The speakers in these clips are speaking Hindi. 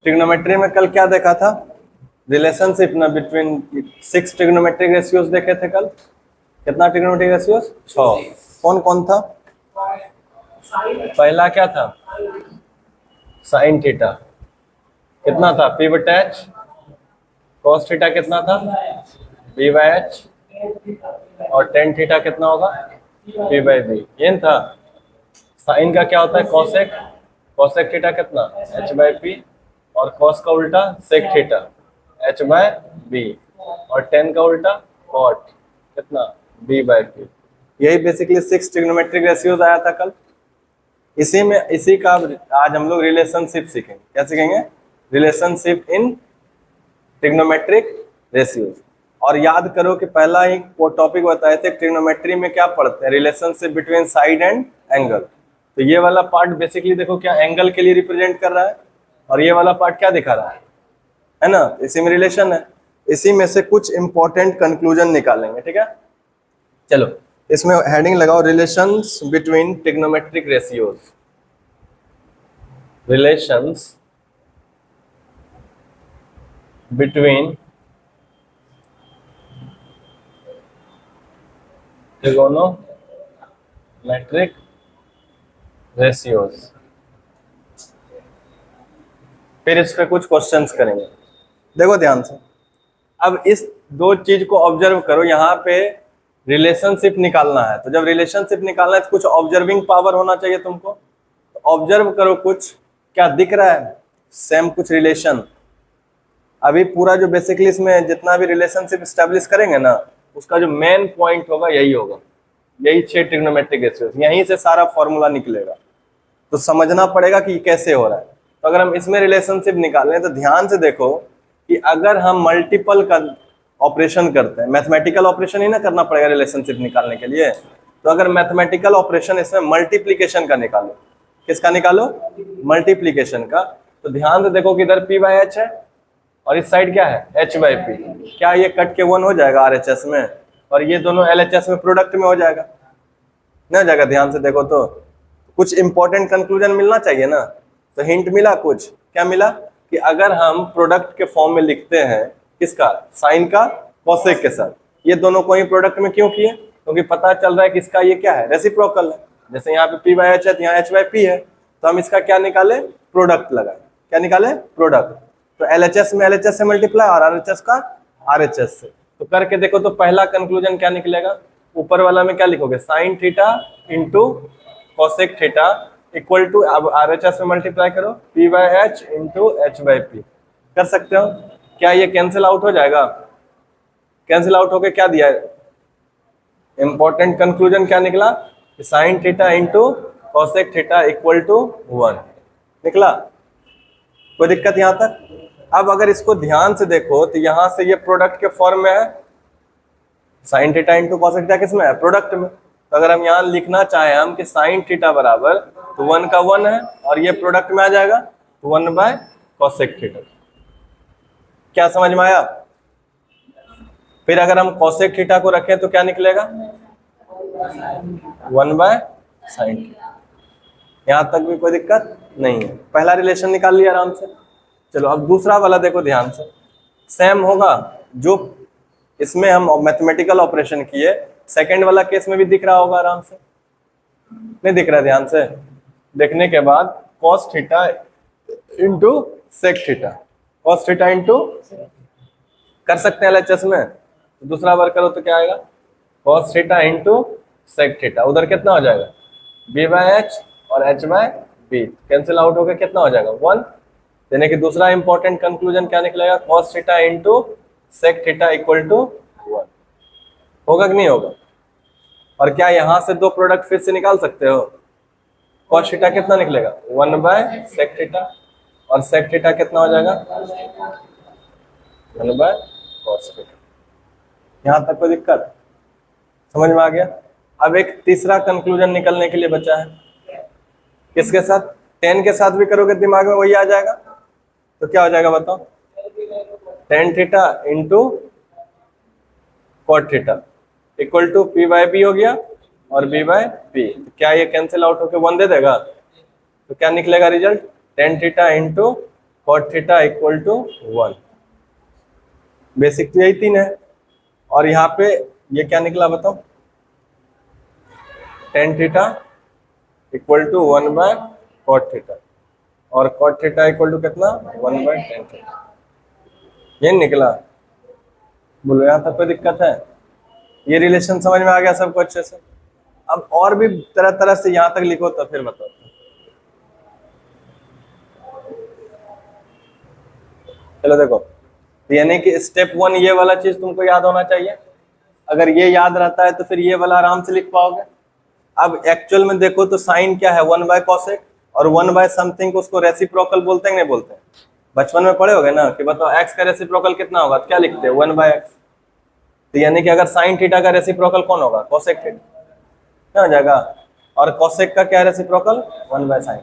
ट्रिग्नोमेट्री में कल क्या देखा था? रिलेशनशिप ना बिटवीन 6 ट्रिग्नोमेट्रिक रेशियोज देखे थे कल। कितना ट्रिग्नोमेट्रिक रेशियोज? 6। कौन कौन था? पहला क्या था? Sine theta. कितना था? पी बटा एच। कॉस थीटा कितना था? B by H. और टेन थीटा कितना होगा? P by B. ये था। साइन का क्या होता है? कॉसेक। कॉसेक थीटा कितना? H by P. और कॉस का उल्टा sec theta, H by B. और टेन का उल्टा कॉट कितना? B by P. यही बेसिकली 6 ट्रिग्नोमेट्रिक रेशियोज आया था कल। इसी का आज हम लोग रिलेशनशिप सीखेंगे। क्या सीखेंगे? Relationship in trigonometric ratios. और याद करो कि पहला ही टॉपिक बताए थे ट्रिग्नोमेट्री में क्या पढ़ते हैं? Relationship between side and angle. तो ये वाला पार्ट बेसिकली देखो क्या एंगल के लिए रिप्रेजेंट कर रहा है, और ये वाला पार्ट क्या दिखा रहा है ना? इसी में रिलेशन है। इसी में से कुछ इंपॉर्टेंट कंक्लूजन निकालेंगे, ठीक है? चलो इसमें हेडिंग लगाओ, relations between trigonometric ratios. Relations between trigonometric ratios. फिर इस पे कुछ क्वेश्चंस करेंगे। देखो ध्यान से, अब इस दो चीज को ऑब्जर्व करो। यहाँ पे रिलेशनशिप निकालना है, तो जब रिलेशनशिप निकालना है तो कुछ ऑब्जर्विंग पावर होना चाहिए तुमको। तो ऑब्जर्व करो, कुछ क्या दिख रहा है? सेम कुछ रिलेशन। अभी पूरा जो बेसिकली इसमें जितना भी रिलेशनशिप स्टैब्लिश करेंगे ना, उसका जो मेन पॉइंट होगा यही होगा, यही 6 ट्रिग्नोमेट्रिक रेशियोज। यहीं से सारा फॉर्मूला निकलेगा। तो समझना पड़ेगा कि कैसे हो रहा है। तो अगर हम इसमें रिलेशनशिप निकालें तो ध्यान से देखो कि अगर हम मल्टीपल का ऑपरेशन करते हैं, मैथमेटिकल ऑपरेशन ही ना करना पड़ेगा रिलेशनशिप निकालने के लिए। तो अगर मैथमेटिकल ऑपरेशन इसमें मल्टीप्लीकेशन का निकालो, किसका निकालो? मल्टीप्लीकेशन का। तो ध्यान से देखो कि इधर पी बाई एच है और इस साइड क्या है? H by P. क्या ये कट के 1 हो जाएगा आरएचएस में? और ये दोनों एलएचएस में प्रोडक्ट में हो जाएगा? नहीं हो जाएगा? ध्यान से देखो तो कुछ इंपॉर्टेंट कंक्लूजन मिलना चाहिए ना। तो हिंट मिला कुछ। क्या मिला? कि अगर हम प्रोडक्ट के फॉर्म में लिखते हैं किसका? साइन का कॉसेक के साथ। ये दोनों को ही प्रोडक्ट में क्यों किए? क्योंकि पता चल रहा है कि इसका ये क्या है? रेसिप्रोकल है। जैसे यहाँ पे पी बाई एच है तो यहाँ एच बाई पी है, तो हम इसका क्या निकाले? प्रोडक्ट लगाए। क्या निकाले? प्रोडक्ट। तो एलएचएस में एलएचएस से मल्टीप्लाई और आरएचएस का आरएचएस से। तो करके देखो तो पहला कंक्लूजन क्या निकलेगा? ऊपर वाला में क्या लिखोगे? Sine theta into cosec theta equal to, अब आरएचएस में मल्टीप्लाई करो, P by H into H by P. कर सकते हो? क्या ये कैंसिल आउट हो जाएगा? कैंसिल आउट होके क्या दिया है? इंपॉर्टेंट कंक्लूजन क्या निकला? Sine theta into cosec theta equal to 1 निकला। कोई दिक्कत यहां तक? अब अगर इसको ध्यान से देखो तो यहां से ये प्रोडक्ट के फॉर्म में है। Sign theta into cosec theta किसमें है? प्रोडक्ट में। तो अगर हम यहाँ लिखना चाहें हम कि साइन थीटा बराबर, तो 1 का 1 है और ये प्रोडक्ट में आ जाएगा 1 बाय कॉसेक थीटा। क्या समझ में आया? फिर अगर हम कॉसेक थीटा को रखें तो क्या निकलेगा? 1 बाय साइन थीटा। यहां तक भी कोई दिक्कत नहीं है। पहला रिलेशन निकाल लिया आराम से। चलो अब दूसरा वाला देखो ध्यान से। सेम होगा जो इसमें हम मैथमेटिकल ऑपरेशन किए, सेकंड वाला केस में भी दिख रहा होगा आराम से। नहीं दिख रहा? ध्यान से देखने के बाद cos theta into sec theta, cos theta into कर सकते हैं एलएचएस में। दूसरा बार करो तो क्या आएगा? cos theta into sec theta. उधर कितना हो जाएगा? बी बाई एच और H by B. Cancel out होकर कितना हो जाएगा? 1। यानी कि दूसरा इंपॉर्टेंट कंक्लूजन क्या निकलेगा? cos theta into sec theta equal to 1। होगा कि नहीं होगा? और क्या यहाँ से दो प्रोडक्ट फिर से निकाल सकते हो? cos थीटा कितना निकलेगा? 1 बाय सेक थीटा। और सेक थीटा कितना हो जाएगा? 1 बाय cos थीटा। यहाँ तक कोई दिक्कत? समझ में आ गया? अब एक तीसरा कंक्लूजन निकलने के लिए बचा है। किसके साथ? टेन के साथ भी करोगे दिमाग में वही आ जाएगा। तो क्या हो जाएगा बताओ? Tan theta into cot theta equal to P by B हो गया और बी बाई पी। तो क्या ये कैंसिल आउट होके 1 दे देगा? तो क्या निकलेगा result? Tan theta into cot theta equal to 1। Basic तो यही 3 है। और यहाँ पे ये क्या निकला बताओ, tan theta equal to 1 by cot theta, और cot थीटा इक्वल टू कितना 1 बाय tan थीटा, ये निकला। बोलो यहाँ तक कोई दिक्कत है? ये रिलेशन समझ में आ गया सबको अच्छे से? अब और भी तरह तरह से यहाँ तक लिखो तो फिर बताओ। चलो देखो, तो यानी कि स्टेप 1 ये वाला चीज तुमको याद होना चाहिए। अगर ये याद रहता है तो फिर ये वाला आराम से लिख पाओगे। अब एक्चुअल में देखो तो साइन क्या है, 1 बाय कॉसेक, और 1 बाय समथिंग को उसको रेसिप्रोकल बोलते हैं नहीं बोलते हैं? बचपन में पढ़े होगे ना कि बताओ एक्स का रेसिप्रोकल कितना होगा, तो क्या लिखते हैं 1 बाय एक्स। तो यानी कि अगर साइन थीटा का रेसिप्रोकल कौन होगा, कॉसेक थीटा, क्या हो जाएगा? और कॉसेक का क्या रेसिप्रोकल 1 बाय साइन।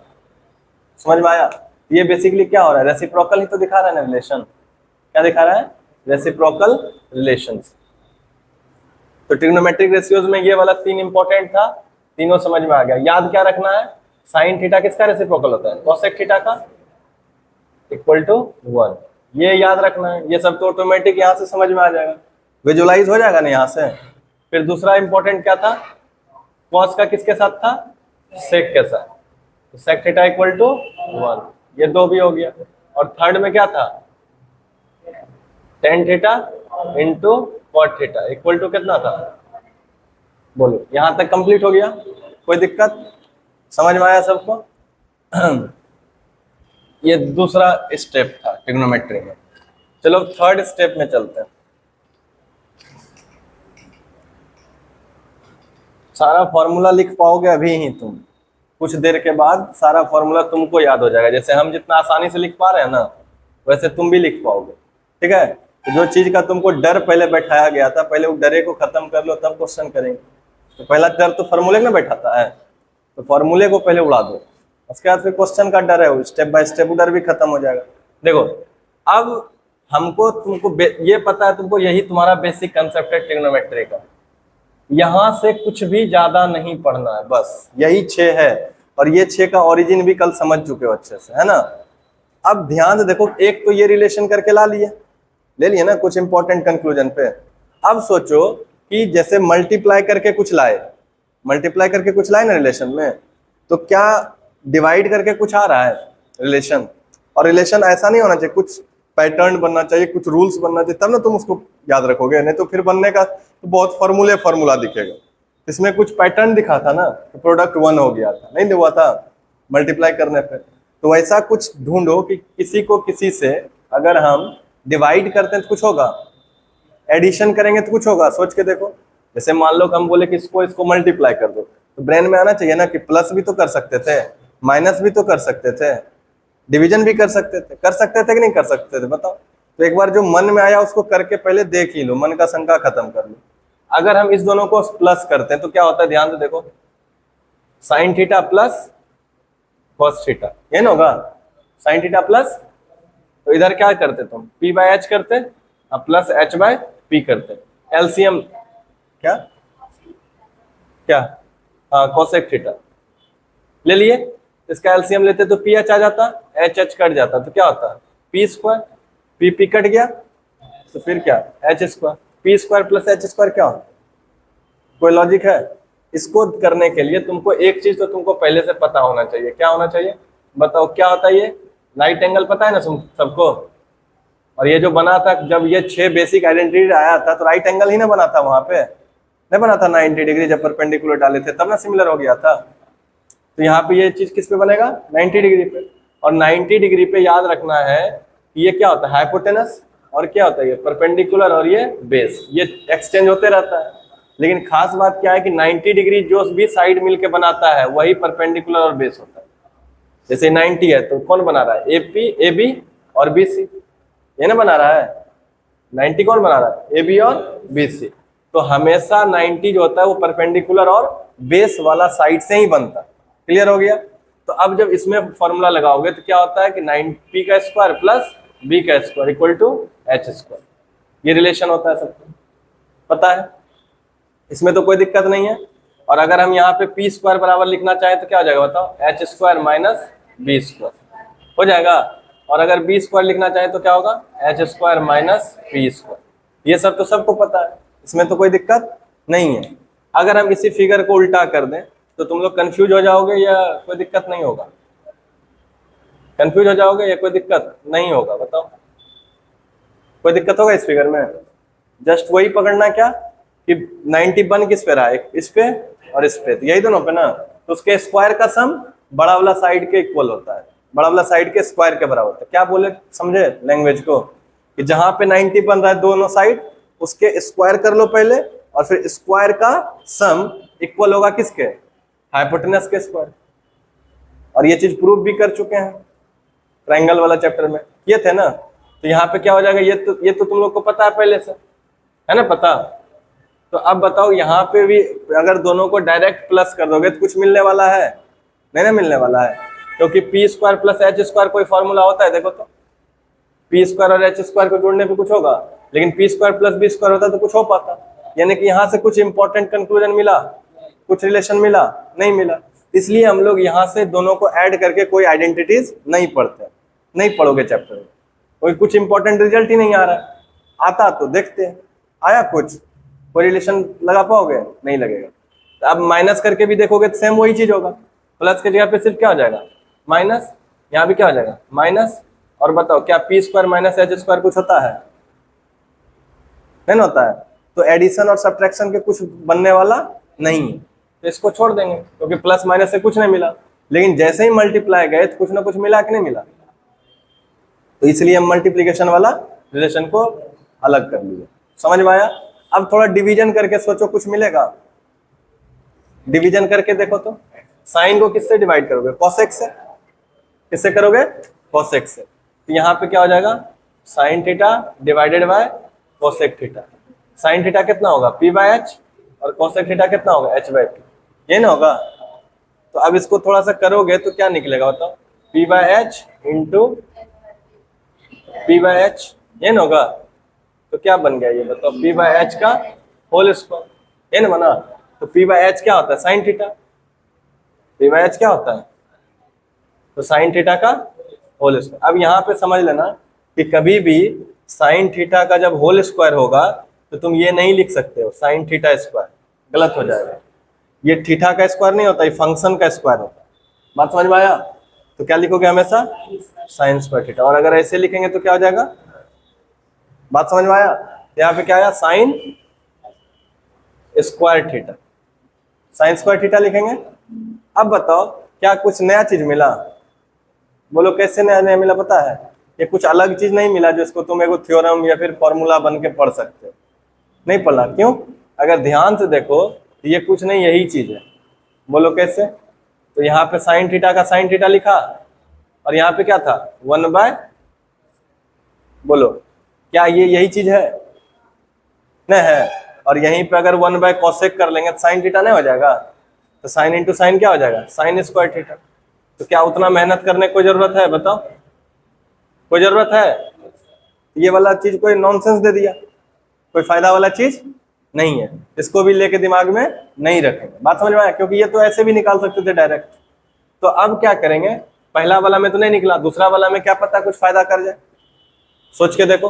समझ में आया? ये बेसिकली क्या हो रहा है, रेसिप्रोकल ही तो दिखा रहा है ना रिलेशन। क्या दिखा रहा है? Reciprocal relations. तो ट्रिग्नोमेट्रिक रेशियोज में ये वाला 3 इंपॉर्टेंट था, तीनों समझ में आ गया। याद क्या रखना है, साइन थीटा किसका रेसिप्रोकल होता है, कॉसेक थीटा का, इक्वल टू 1। ये याद रखना है। ये सब तो ऑटोमेटिक यहाँ से समझ में आ जाएगा, विजुअलाइज हो जाएगा ना यहाँ से। फिर दूसरा इंपॉर्टेंट क्या था, कॉस का किसके साथ था, सेक के साथ, तो सेक थीटा इक्वल टू 1, ये 2 भी हो गया। और थर्ड में क्या था, tan theta into cot theta equal to कितना था, बोलो। यहां तक कंप्लीट हो गया, कोई दिक्कत? समझ में आया सबको? ये दूसरा स्टेप था ट्रिग्नोमेट्री में। चलो थर्ड स्टेप में चलते हैं। सारा फॉर्मूला लिख पाओगे अभी ही तुम, कुछ देर के बाद सारा फॉर्मूला तुमको याद हो जाएगा। जैसे हम जितना आसानी से लिख पा रहे हैं ना, वैसे तुम भी लिख पाओगे। ठीक है? तो जो चीज का तुमको डर पहले बैठाया गया था, पहले उस डरे को खत्म कर लो तब क्वेश्चन करेंगे। तो पहला डर तो फॉर्मूले में बैठाता है, तो फॉर्मूले को पहले उड़ा दो, उसके बाद फिर क्वेश्चन का डर है, वो स्टेप बाय स्टेप डर भी खत्म हो जाएगा। देखो, अब हमको तुमको ये पता है, तुमको यही तुम्हारा बेसिक कंसेप्ट है ट्रिग्नोमेट्री का। यहां से कुछ भी ज्यादा नहीं पढ़ना है, बस यही 6 है। और ये 6 का ओरिजिन भी कल समझ चुके हो अच्छे से, है ना? अब ध्यान से देखो, एक तो ये रिलेशन करके ले लिए ना कुछ इंपॉर्टेंट कंक्लूजन पे। अब सोचो कि जैसे मल्टीप्लाई करके कुछ लाए ना रिलेशन में, तो क्या डिवाइड करके कुछ आ रहा है रिलेशन? और रिलेशन ऐसा नहीं होना चाहिए, कुछ पैटर्न बनना चाहिए, कुछ रूल्स बनना चाहिए, तब ना तुम उसको याद रखोगे। नहीं तो फिर बनने का तो बहुत फॉर्मूला दिखेगा। इसमें कुछ पैटर्न दिखा था ना, तो प्रोडक्ट 1 हो गया था, नहीं हुआ था मल्टीप्लाई करने पे। तो ऐसा कुछ ढूंढो कि किसी को किसी से अगर हम डिवाइड करते हैं तो कुछ होगा, एडिशन करेंगे तो कुछ होगा। सोच के देखो, जैसे मान लो कि हम बोले कि इसको मल्टीप्लाई कर दो, तो ब्रेन में आना चाहिए ना कि प्लस भी तो कर सकते थे, माइनस भी तो कर सकते थे, डिवीजन भी कर सकते थे कि नहीं कर सकते थे, बताओ। तो एक बार जो मन में आया उसको करके पहले देख ही लो, मन का शंका खत्म कर लो। अगर हम इस दोनों को प्लस करते हैं तो क्या होता है, ध्यान से देखो, sine theta plus cos theta, ये ना होगा, साइन थीटा प्लस। तो इधर क्या करते तुम, p बाय एच करते, प्लस h बाय p करते, एलसीएम क्या क्या, हाँ कोसेक थीटा ले लिए, इसका एलसीएम लेते तो पी एच आ जाता, एच एच कट जाता, तो क्या होता है P square, P P cut गया तो फिर क्या H square, P square plus H square क्या होता? कोई लॉजिक है? इसको करने के लिए तुमको एक चीज तो तुमको पहले से पता होना चाहिए। क्या होना चाहिए बताओ, क्या होता है ये राइट एंगल, पता है ना सबको? और ये जो बना था, जब ये 6 बेसिक आइडेंटिटी आया था तो राइट एंगल ही ना बना था, वहां पे नहीं बना था 90 डिग्री, जब परपेंडिकुलर डाले थे तब ना सिमिलर हो गया था। तो यहाँ पे ये चीज किस पे बनेगा 90 डिग्री पे। और 90 डिग्री पे याद रखना है कि ये क्या होता है हाइपोटेनस, और क्या होता है ये परपेंडिकुलर, और ये बेस, ये एक्सचेंज होते रहता है। लेकिन खास बात क्या है कि 90 डिग्री जो भी साइड मिलके बनाता है वही परपेंडिकुलर और बेस होता है। जैसे 90 है तो कौन बना रहा है, एपी एबी और बीसी, ये ना बना रहा है। 90 कौन बना रहा है, एबी और बीसी। तो हमेशा 90 जो होता है वो परपेंडिकुलर और बेस वाला साइड से ही बनता है। क्लियर हो गया? तो अब जब इसमें फॉर्मूला लगाओगे तो क्या होता है कि 9p का स्क्वायर प्लस b का square equal to h square, ये रिलेशन होता है, सबको पता है, इसमें तो कोई दिक्कत नहीं है। और अगर हम यहाँ पे p स्क्वायर बराबर लिखना चाहें तो क्या हो जाएगा बताओ, h square minus b square हो जाएगा। और अगर बी स्क्वायर लिखना चाहे तो क्या होगा, H square minus P square. ये सब तो सबको पता है, इसमें तो कोई दिक्कत नहीं है। अगर हम इसी फिगर को उल्टा कर दें तो तुम लोग कंफ्यूज हो जाओगे या कोई दिक्कत नहीं होगा? कंफ्यूज हो जाओगे या कोई दिक्कत नहीं होगा? बताओ, कोई दिक्कत होगा इस फिगर में? जस्ट वही पकड़ना क्या कि 91 किस पे रहा है, इस पे और इस पे, तो यही दोनों पे ना, तो उसके स्क्वायर का सम बड़ा वाला साइड के इक्वल होता है, बड़ा वाला साइड के स्क्वायर के बराबर होता है। क्या बोले, समझे लैंग्वेज को, कि जहां पे 90 बन रहा है दोनों साइड, उसके स्क्वायर कर लो पहले, और फिर स्क्वायर का सम इक्वल होगा किसके, हाइपोटेनस के स्क्वायर। और ये चीज प्रूव भी कर चुके हैं ट्रायंगल वाला चैप्टर में, ये थे ना। तो यहाँ पे क्या हो जाएगा, ये तो तुम लोग को पता है पहले से, है ना पता। तो अब बताओ यहाँ पे भी अगर दोनों को डायरेक्ट प्लस कर दोगे तो कुछ मिलने वाला है? नहीं ना मिलने वाला है, क्योंकि P square plus H square कोई फॉर्मूला होता है, देखो तो पी स्क्वायर और एच स्क्वायर को जोड़ने पे कुछ होगा, लेकिन P square plus B square होता तो कुछ हो पाता। यानी कि यहाँ से कुछ इंपॉर्टेंट कंक्लूजन मिला, कुछ रिलेशन मिला, नहीं मिला। इसलिए हम लोग यहाँ से दोनों को ऐड करके कोई आइडेंटिटीज नहीं पढ़ते, नहीं पढ़ोगे चैप्टर में, कोई कुछ इंपॉर्टेंट रिजल्ट ही नहीं आ रहा है। आता तो देखते हैं, आया कुछ, कोई रिलेशन लगा पाओगे? नहीं लगेगा। तो अब माइनस करके भी देखोगे तो सेम वही चीज होगा, प्लस के जगह पे सिर्फ क्या हो जाएगा, माइनस, यहाँ भी क्या हो जाएगा, माइनस। और बताओ क्या P square minus H square कुछ होता है? नहीं होता है। तो एडिशन और सब्ट्रैक्शन के कुछ बनने वाला नहीं है, तो इसको छोड़ देंगे, क्योंकि प्लस माइनस से कुछ नहीं मिला। लेकिन जैसे ही मल्टीप्लाई गए तो कुछ ना कुछ मिला कि नहीं मिला, तो इसलिए हम मल्टीप्लीकेशन वाला रिलेशन को अलग कर लिए। समझ में आया? अब थोड़ा डिवीजन करके सोचो, कुछ मिलेगा? डिवीजन करके देखो तो, साइन को किससे डिवाइड करोगे, कोसेक से। किससे करोगे, कोसेक से। तो यहाँ पे क्या हो जाएगा, sine theta divided by cosec theta. Sign theta कितना होगा, पी बाय एच, और कोसेक थीटा कितना होगा, एच बाय पी, ये ना होगा। तो अब इसको थोड़ा सा करोगे तो क्या निकलेगा बताओ, P by H into P by H, ये ना होगा। तो क्या बन गया ये बताओ, पी बाय एच का होल स्क्वायर, ये ना बना। तो पी बाय एच क्या होता है, sine theta. P by H क्या होता है, तो साइन थीटा का होल स्क्वायर। अब यहाँ पे समझ लेना कि कभी भी साइन थीटा का जब होल स्क्वायर होगा तो तुम ये नहीं लिख सकते हो साइन थीटा स्क्वायर, गलत हो जाएगा। ये थीटा का स्क्वायर नहीं होता, ये फंक्शन का स्क्वायर होता है। बात समझ में आया? तो क्या लिखोगे हमेशा, साइन स्क्वायर थीटा। और अगर ऐसे लिखेंगे तो क्या हो जाएगा, बात समझ में आया? यहाँ पे क्या आया, sign square theta, sign square theta लिखेंगे। अब बताओ क्या कुछ नया चीज मिला? बोलो कैसे नया नया मिला, पता है? ये कुछ अलग चीज नहीं मिला जो इसको तुम एगो थ्योरम या फिर फॉर्मूला बन के पढ़ सकते हो, नहीं पढ़ा। क्यों? अगर ध्यान से देखो तो ये कुछ नहीं, यही चीज है। बोलो कैसे? तो यहाँ पे साइन थीटा का साइन थीटा लिखा, और यहाँ पे क्या था, 1 बाय, बोलो क्या ये यही चीज है? नहीं है। और यहीं पे अगर 1 बाय कोसेक कर लेंगे तो साइन थीटा नहीं हो जाएगा? तो साइन इंटू साइन क्या हो जाएगा, साइन स्क्वायर थीटा। तो क्या उतना मेहनत करने की कोई जरूरत है, बताओ? कोई जरूरत है? ये वाला चीज कोई नॉनसेंस दे दिया, कोई फायदा वाला चीज नहीं है, इसको भी लेके दिमाग में नहीं रखेंगे। बात समझ में आया? क्योंकि ये तो ऐसे भी निकाल सकते थे डायरेक्ट। तो अब क्या करेंगे, पहला वाला में तो नहीं निकला, दूसरा वाला में क्या पता कुछ फायदा कर जाए। सोच के देखो,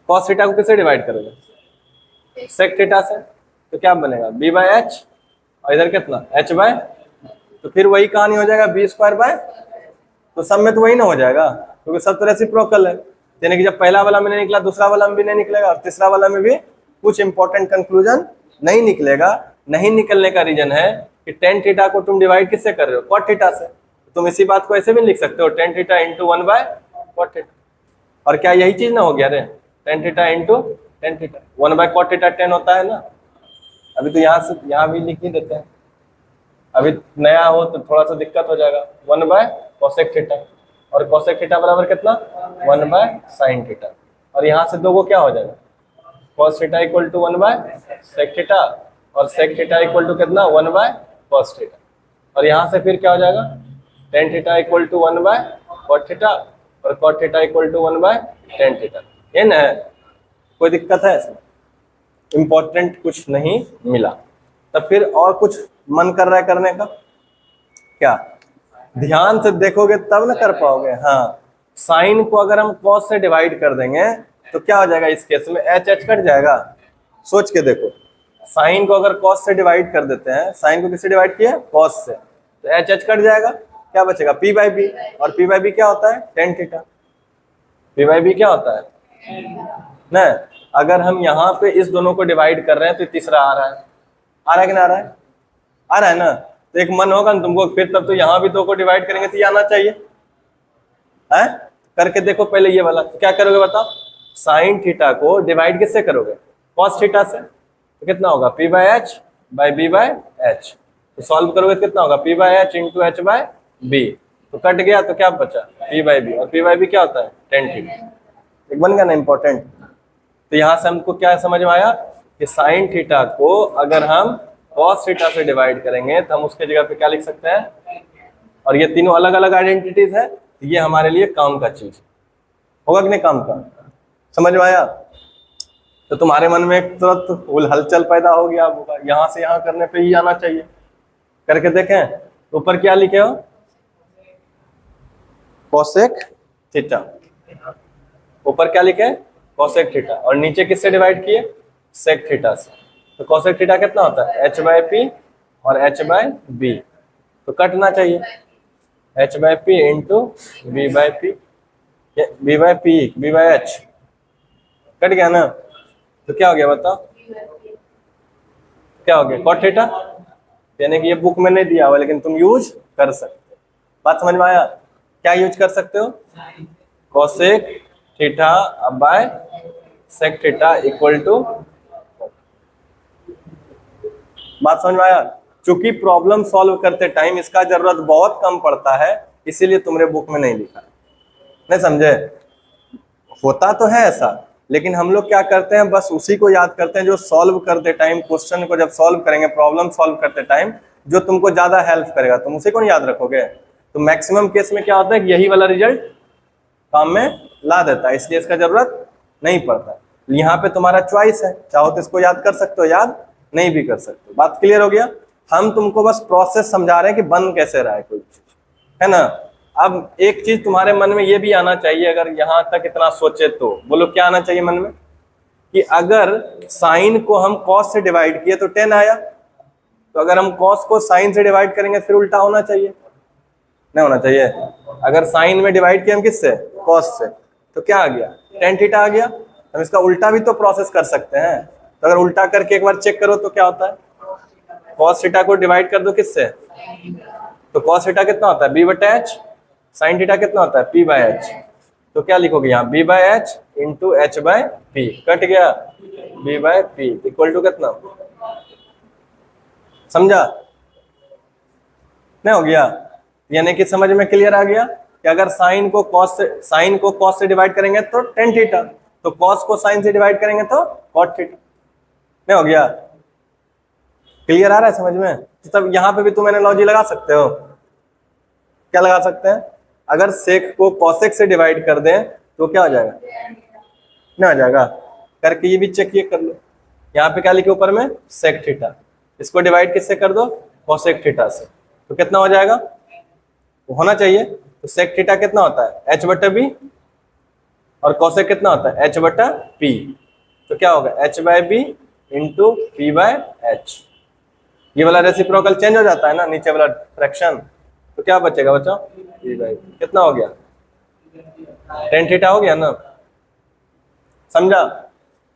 कॉस थीटा को किससे डिवाइड करोगे, सेक थीटा से। तो क्या बनेगा, बी बाय एच, और इधर कितना, एच बाय, तो फिर वही कहानी हो जाएगा, बी स्क्वायर बाय, तो सब में तो वही ना हो जाएगा, क्योंकि सब तो रेसिप्रोकल है। यानी कि जब पहला वाला में नहीं निकला, दूसरा वाला में भी नहीं निकलेगा, और तीसरा वाला में भी कुछ इंपॉर्टेंट कंक्लूजन नहीं निकलेगा। नहीं निकलने का रीजन है कि टेन थीटा को तुम डिवाइड किससे कर रहे हो, कॉट थीटा से। तुम इसी बात को ऐसे भी लिख सकते हो, tan theta into 1 by cot theta. और क्या यही चीज ना हो गया रे, tan theta into tan theta, 1 by cot theta 10 होता है ना। अभी तो यहाँ से यहाँ भी लिख ही देते हैं, अभी नया हो तो थोड़ा सा दिक्कत हो जाएगा। 1 बाय कोसेक थीटा, और कोसेक थीटा बराबर कितना, 1 बाय साइन थीटा। और यहाँ से दो को क्या हो जाएगा, cos theta equal to 1 by sec theta, और सेक थीटा इक्वल टू कितना, 1 बाय cos थीटा। और यहाँ से फिर क्या हो जाएगा, tan theta equal to 1 by cot theta, और cot theta equal to 1 by tan theta. ये ना है, कोई दिक्कत है इसमें? इंपॉर्टेंट कुछ नहीं मिला। तब फिर और कुछ मन कर रहा है करने का क्या, ध्यान से देखोगे तब ना कर पाओगे। हाँ, साइन को अगर हम कॉस से डिवाइड कर देंगे तो क्या हो जाएगा, इस केस में एच एच कट जाएगा। सोच के देखो, साइन को अगर कॉस से डिवाइड कर देते हैं, साइन को किससे डिवाइड किया, कॉस से, तो एच एच कट जाएगा, क्या बचेगा पी बाई बी। और पी बाई बी क्या होता है, tan theta. P by B क्या होता है ना। अगर हम यहाँ पे इस दोनों को डिवाइड कर रहे हैं तो तीसरा आ रहा है, आ रहा है कि ना आ रहा है, आ रहा है ना। तो एक मन होगा ना तुमको, फिर तब तो यहाँ भी दो को डिवाइड करेंगे तो ये आना चाहिए है। करके देखो पहले ये वाला, तो क्या करोगे बताओ, साइन थीटा को डिवाइड किससे करोगे, कॉस थीटा से, तो कितना होगा P by H by B by H. तो सॉल्व करोगे तो कितना होगा P by H into H by B. तो कट गया तो क्या बचा पी बाई बी, और पी बाई बी क्या होता है टेन थीटा। एक बन गया ना इंपॉर्टेंट। तो यहाँ से हमको क्या समझ में आया कि साइन थीटा को अगर हम कॉस थीटा से डिवाइड करेंगे तो हम उसके जगह पे क्या लिख सकते हैं, और ये तीनों अलग अलग आइडेंटिटीज है, ये हमारे लिए काम का चीज होगा कि नहीं, काम का। समझ में आया। तो तुम्हारे मन में एक तुरंत हलचल पैदा हो गया, यहाँ से यहाँ करने पे ही आना चाहिए। करके देखें, ऊपर क्या लिखे हो, कोसेक थीटा, ऊपर क्या लिखे कोसेक थीटा, और नीचे किससे डिवाइड किए, सेक थीटा से। तो कोसेक थीटा कितना होता है एच बाई पी और एच बाई बी, तो कटना चाहिए H by P into B by P, B by P B by H, कट गया ना। तो क्या हो गया बताओ, क्या हो गया कॉट थीटा। यानी कि ये बुक में नहीं दिया हुआ लेकिन तुम यूज कर सकते हो। बात समझ में आया, क्या यूज कर सकते हो, cosec theta by sec theta equal to, बात समझ में आया। चूंकि प्रॉब्लम सॉल्व करते टाइम इसका जरूरत बहुत कम पड़ता है, इसीलिए तुमने बुक में नहीं लिखा, नहीं समझे। होता तो है ऐसा, लेकिन हम लोग क्या करते हैं बस उसी को याद करते हैं जो सॉल्व करते टाइम, क्वेश्चन को जब सॉल्व करेंगे, प्रॉब्लम सॉल्व करते टाइम जो तुमको ज्यादा हेल्प करेगा तुम उसी को नहीं याद रखोगे। तो मैक्सिमम केस में क्या होता है कि यही वाला रिजल्ट काम में ला देता है, इसलिए इसका जरूरत नहीं पड़ता। यहाँ पे तुम्हारा चॉइस है, चाहो तो इसको याद कर सकते हो, याद नहीं भी कर सकते हो। बात क्लियर हो गया। हम तुमको बस प्रोसेस समझा रहे हैं कि बन कैसे रहा है कोई चीज, है ना। अब एक चीज तुम्हारे मन में ये भी आना चाहिए, अगर यहाँ तक इतना सोचे तो बोलो क्या आना चाहिए मन में, कि अगर साइन को हम कॉस से डिवाइड किए तो 10 आया, तो अगर हम कॉस को साइन से डिवाइड करेंगे फिर उल्टा होना चाहिए, नहीं होना चाहिए। अगर साइन में डिवाइड किया हम किससे, कॉस से, तो क्या आ गया टेन थीटा आ गया। हम इसका उल्टा भी तो प्रोसेस कर सकते हैं, तो अगर उल्टा करके एक बार चेक करो तो क्या होता है, कॉस थीटा को डिवाइड कर दो किससे, तो कॉस थीटा कितना होता है बी बटा एच, साइन थीटा कितना होता है पी बाय एच। तो क्या लिखोगे यहाँ B by H into H by P, cut गया B by P equal to कितना, समझा नहीं हो गया। यानी कि समझ में क्लियर आ गया कि अगर साइन को कॉस से डिवाइड करेंगे तो टेन थीटा, तो कॉस को साइन से डिवाइड करेंगे तो कॉट थीटा, नहीं हो गया। क्लियर आ रहा है समझ में। तो तब यहाँ पे भी तुम एनालॉजी लगा सकते हो, क्या लगा सकते हैं, अगर सेक को कॉसेक से डिवाइड कर दें तो क्या हो जाएगा, नहीं हो जाएगा। करके ये भी चेक ये कर लो, यहाँ पे क्या लिखे ऊपर में सेक थीटा, इसको डिवाइड किससे कर दो कॉसेक थीटा से, तो कितना हो जाएगा, तो होना चाहिए। तो सेक थीटा कितना होता है एच बटा बी, और कॉसेक कितना होता है एच बटा पी, तो क्या होगा H by B into P by H. ये वाला रेसिप्रोकल चेंज हो जाता है ना, नीचे वाला फ्रैक्शन, तो क्या बचेगा बच्चों पी बाय कितना हो गया टेन थीटा हो गया ना, समझा।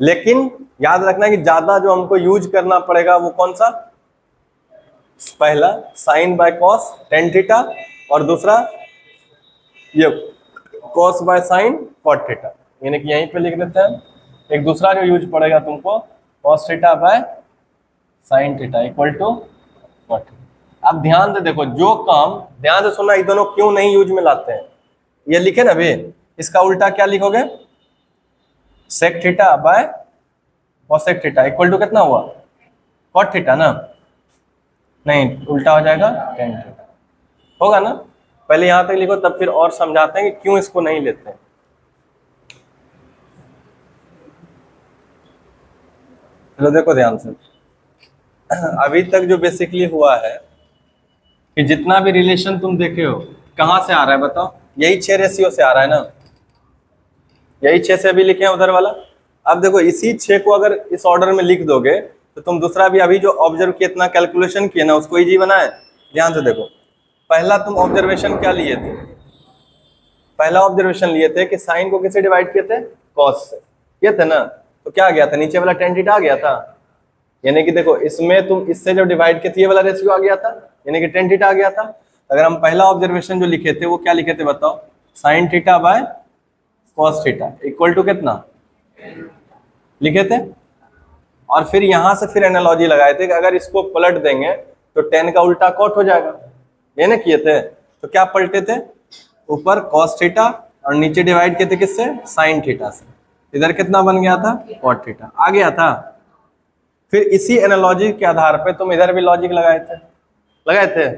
लेकिन याद रखना कि ज्यादा जो हमको यूज करना पड़ेगा वो कौन सा, पहला sine by cos tan theta, और दूसरा ये cos by sine cot theta, यानी कि यहीं पे लिख देते हैं। एक दूसरा जो यूज पड़ेगा तुमको cos theta by sine theta equal to cot. अब ध्यान से देखो, जो काम ध्यान से सुनना, ये दोनों क्यों नहीं यूज में लाते हैं, ये लिखे ना अभी, इसका उल्टा क्या लिखोगे sec theta by cosec theta equal to कितना हुआ कॉट थीटा ना, नहीं उल्टा हो जाएगा टेन थीटा, होगा ना। पहले यहां तक लिखो तब फिर और समझाते हैं कि क्यों इसको नहीं लेते हैं। चलो देखो ध्यान से, अभी तक जो बेसिकली हुआ है कि जितना भी रिलेशन तुम देखे हो कहाँ से आ रहा है बताओ, यही 6 रेशियो से आ रहा है ना, यही 6 से अभी लिखे हैं उधर वाला। अब देखो इसी 6 को अगर इस ऑर्डर में लिख दोगे तो तुम दूसरा भी अभी जो ऑब्जर्व किया इतना कैलकुलेशन किया ना उसको इजी बनाए। ध्यान से देखो, पहला तुम ऑब्जर्वेशन क्या लिए थे, पहला ऑब्जर्वेशन लिए थे कि साइन को किससे डिवाइड किए थे, कॉस से किए थे ना, तो क्या आ गया था, नीचे वाला tan थीटा आ गया था। यानी कि देखो इसमें तुम इससे जब डिवाइड किए थे ये वाला रेशियो आ गया था, यानी कि tan थीटा आ गया था। अगर हम पहला ऑब्जर्वेशन जो लिखे थे वो क्या लिखे थे बताओ, sine theta by cos theta equal to कितना लिखे थे। और फिर यहां से फिर एनालॉजी लगाए थे कि अगर इसको पलट देंगे तो tan का उल्टा कॉट हो जाएगा, ये ना किए थे। तो क्या पलटे थे, ऊपर कॉस थीटा और नीचे डिवाइड किए थे किससे, साइन थीटा से। इधर कितना बन गया था, कॉट थीटा आ गया था। फिर इसी एनालॉजी के आधार पे तुम इधर भी लॉजिक लगाए थे।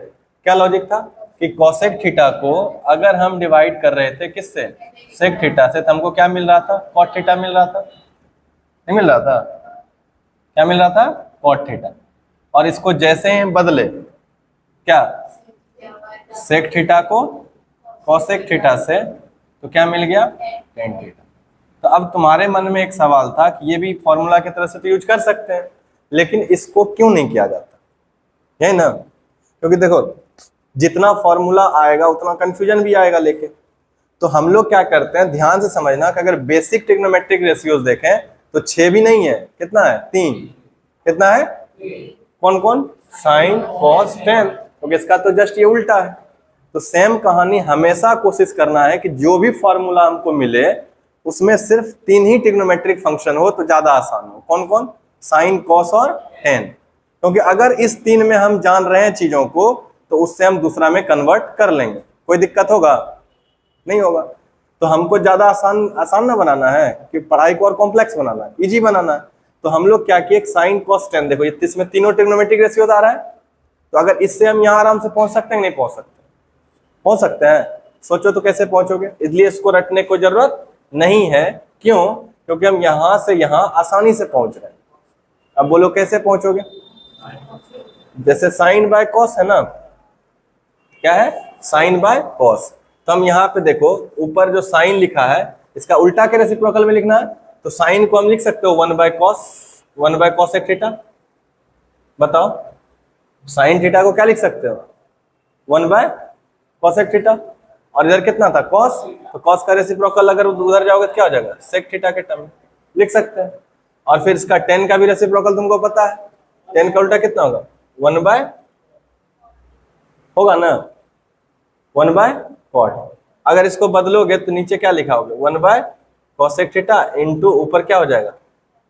क्या लॉजिक था कि कॉसेक थीटा को अगर हम डिवाइड कर रहे थे किससे, सेक थीटा से, तो हमको क्या मिल रहा था, कॉट थीटा मिल रहा था, नहीं मिल रहा था, क्या मिल रहा था, कॉट थीटा। और इसको जैसे ही बदले क्या, सेक थीटा को कॉसेक थीटा से, तो क्या मिल गया, टेन थीटा। तो अब तुम्हारे मन में एक सवाल था कि ये भी फॉर्मूला की तरह से तो यूज कर सकते हैं, लेकिन इसको क्यों नहीं किया जाता, यही ना। क्योंकि देखो जितना फॉर्मूला आएगा उतना कंफ्यूजन भी आएगा लेके। तो हम लोग क्या करते हैं, ध्यान से समझना कि अगर बेसिक ट्रिग्नोमेट्रिक रेशियोज देखें तो 6 भी नहीं है, कितना है, 3। कितना है, कौन कौन, साइन कॉस टेन, क्योंकि इसका तो जस्ट ये उल्टा है। तो सेम कहानी, हमेशा कोशिश करना है कि जो भी फॉर्मूला हमको मिले उसमें सिर्फ 3 ही ट्रिग्नोमेट्रिक फंक्शन हो तो ज्यादा आसान हो। कौन कौन, साइन कॉस और टेन। क्योंकि अगर इस 3 में हम जान रहे हैं चीजों को तो उससे हम दूसरा में कन्वर्ट कर लेंगे, कोई दिक्कत होगा नहीं होगा। तो हमको ज्यादा आसान आसान ना बनाना है कि पढ़ाई को और कॉम्प्लेक्स बनाना है, इजी बनाना है। तो हम लोग क्या किए, साइन कॉस टेन, देखो ये इसमें तीनों ट्रिग्नोमेट्रिक रेशियोज आ रहा है। तो अगर इससे हम यहाँ आराम से पहुंच सकते हैं, नहीं पहुंच सकते, पहुंच सकते हैं। सोचो तो कैसे पहुंचोगे, इसलिए इसको रटने को जरूरत नहीं है। क्यों, क्योंकि हम यहां से यहां आसानी से पहुंच रहे हैं। अब बोलो कैसे पहुंचोगे, जैसे साइन बाय कॉस है ना, क्या है, साइन बाय कॉस। तो हम यहाँ पे देखो ऊपर जो साइन लिखा है इसका उल्टा के रेसिप्रोकल में लिखना है। तो साइन को हम लिख सकते हो 1 बाय कॉस एक थीटा। बताओ साइन थीटा को क्या लिख सकते हो, 1 बाय कॉस एक थीटा। और इधर कितना था, कॉस, तो कॉस का रेसिप्रोकल अगर उधर जाओगे तो क्या हो जाएगा, सेक थीटा के टर्म में लिख सकते हैं। और फिर इसका टेन का भी रेसिप्रोकल तुमको पता है, टेन का उल्टा कितना होगा, 1 बाय, होगा ना, 1 बाय कॉट। अगर इसको बदलोगे तो नीचे क्या लिखाओगे, 1 बाय कॉसेक थीटा इंटू ऊपर क्या हो जाएगा,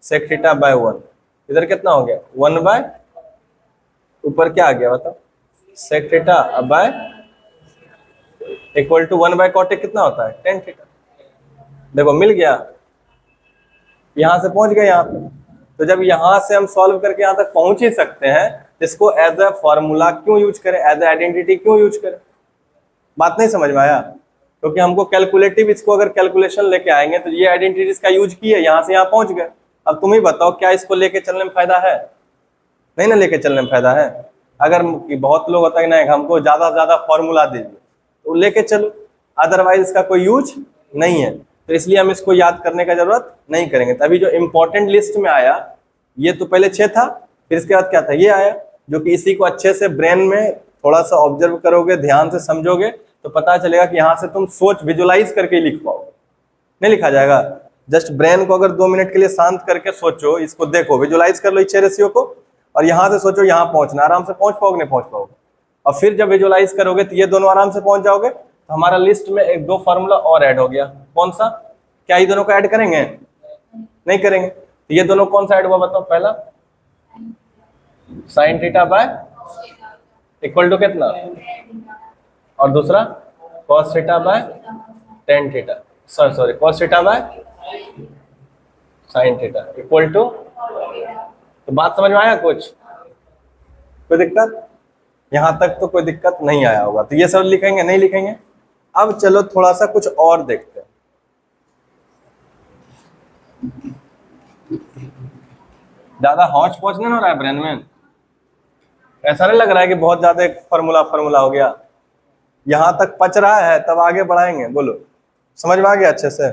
सेक थीटा बाय 1। इधर कितना हो गया, 1 बाय, ऊपर क्या आ गया बताओ, sec theta by equal to 1 by cot कितना होता है, टेन थीटा। देखो मिल गया, यहां से पहुंच गए यहाँ पे। तो जब यहां से हम सॉल्व करके यहां तक पहुंच ही सकते हैं, इसको एज ए फॉर्मूला क्यों यूज करें, एज ए आइडेंटिटी क्यों यूज करें। बात नहीं समझ में आया, क्योंकि हमको कैलकुलेटिव, इसको अगर कैलकुलेशन लेके आएंगे तो ये आइडेंटिटीज का यूज किए, यहां से यहाँ पहुंच गए। अब तुम ही बताओ क्या इसको लेके चलने में फायदा है, नहीं ना लेके चलने में फायदा है। अगर बहुत लोग होता है ना हमको ज्यादा से ज्यादा फॉर्मूला दीजिए तो लेके चलो, अदरवाइज इसका कोई यूज नहीं है। तो इसलिए हम इसको याद करने का जरूरत नहीं करेंगे। तभी जो इंपॉर्टेंट लिस्ट में आया ये तो पहले 6 था, फिर इसके बाद क्या था, ये आया, जो कि इसी को अच्छे से ब्रेन में थोड़ा सा ऑब्जर्व करोगे, ध्यान से समझोगे तो पता चलेगा कि यहाँ से तुम सोच विजुलाइज करके लिख पाओगे, नहीं लिखा जाएगा। जस्ट ब्रेन को अगर 2 मिनट के लिए शांत करके सोचो, इसको देखो, विजुलाइज कर लो 6 रेशियो को, और यहाँ से सोचो यहाँ पहुंचना, आराम से पहुंच पाओगे, नहीं पहुंच पाओगे। और फिर जब विजुलाइज करोगे तो ये दोनों आराम से पहुंच जाओगे। तो हमारा लिस्ट में 1-2 फार्मूला और ऐड हो गया, कौन सा, क्या ये दोनों को ऐड करेंगे, नहीं करेंगे। तो ये दोनों कौन सा ऐड हुआ बताओ, पहला sine theta by equal to कितना, और दूसरा cos theta by tan theta, sorry cos theta by sine theta equal to. तो बात समझ में आया, कुछ कोई दिक्कत, यहां तक तो कोई दिक्कत नहीं आया होगा। तो ये सब लिखेंगे, नहीं लिखेंगे। अब चलो थोड़ा सा कुछ और देखते हैं। ज्यादा हौच पौच नहीं हो रहा है ब्रेन में, ऐसा नहीं लग रहा है कि बहुत ज्यादा फॉर्मूला फॉर्मूला हो गया? यहां तक पच रहा है, तब आगे बढ़ाएंगे। बोलो, समझ में आ गया अच्छे से?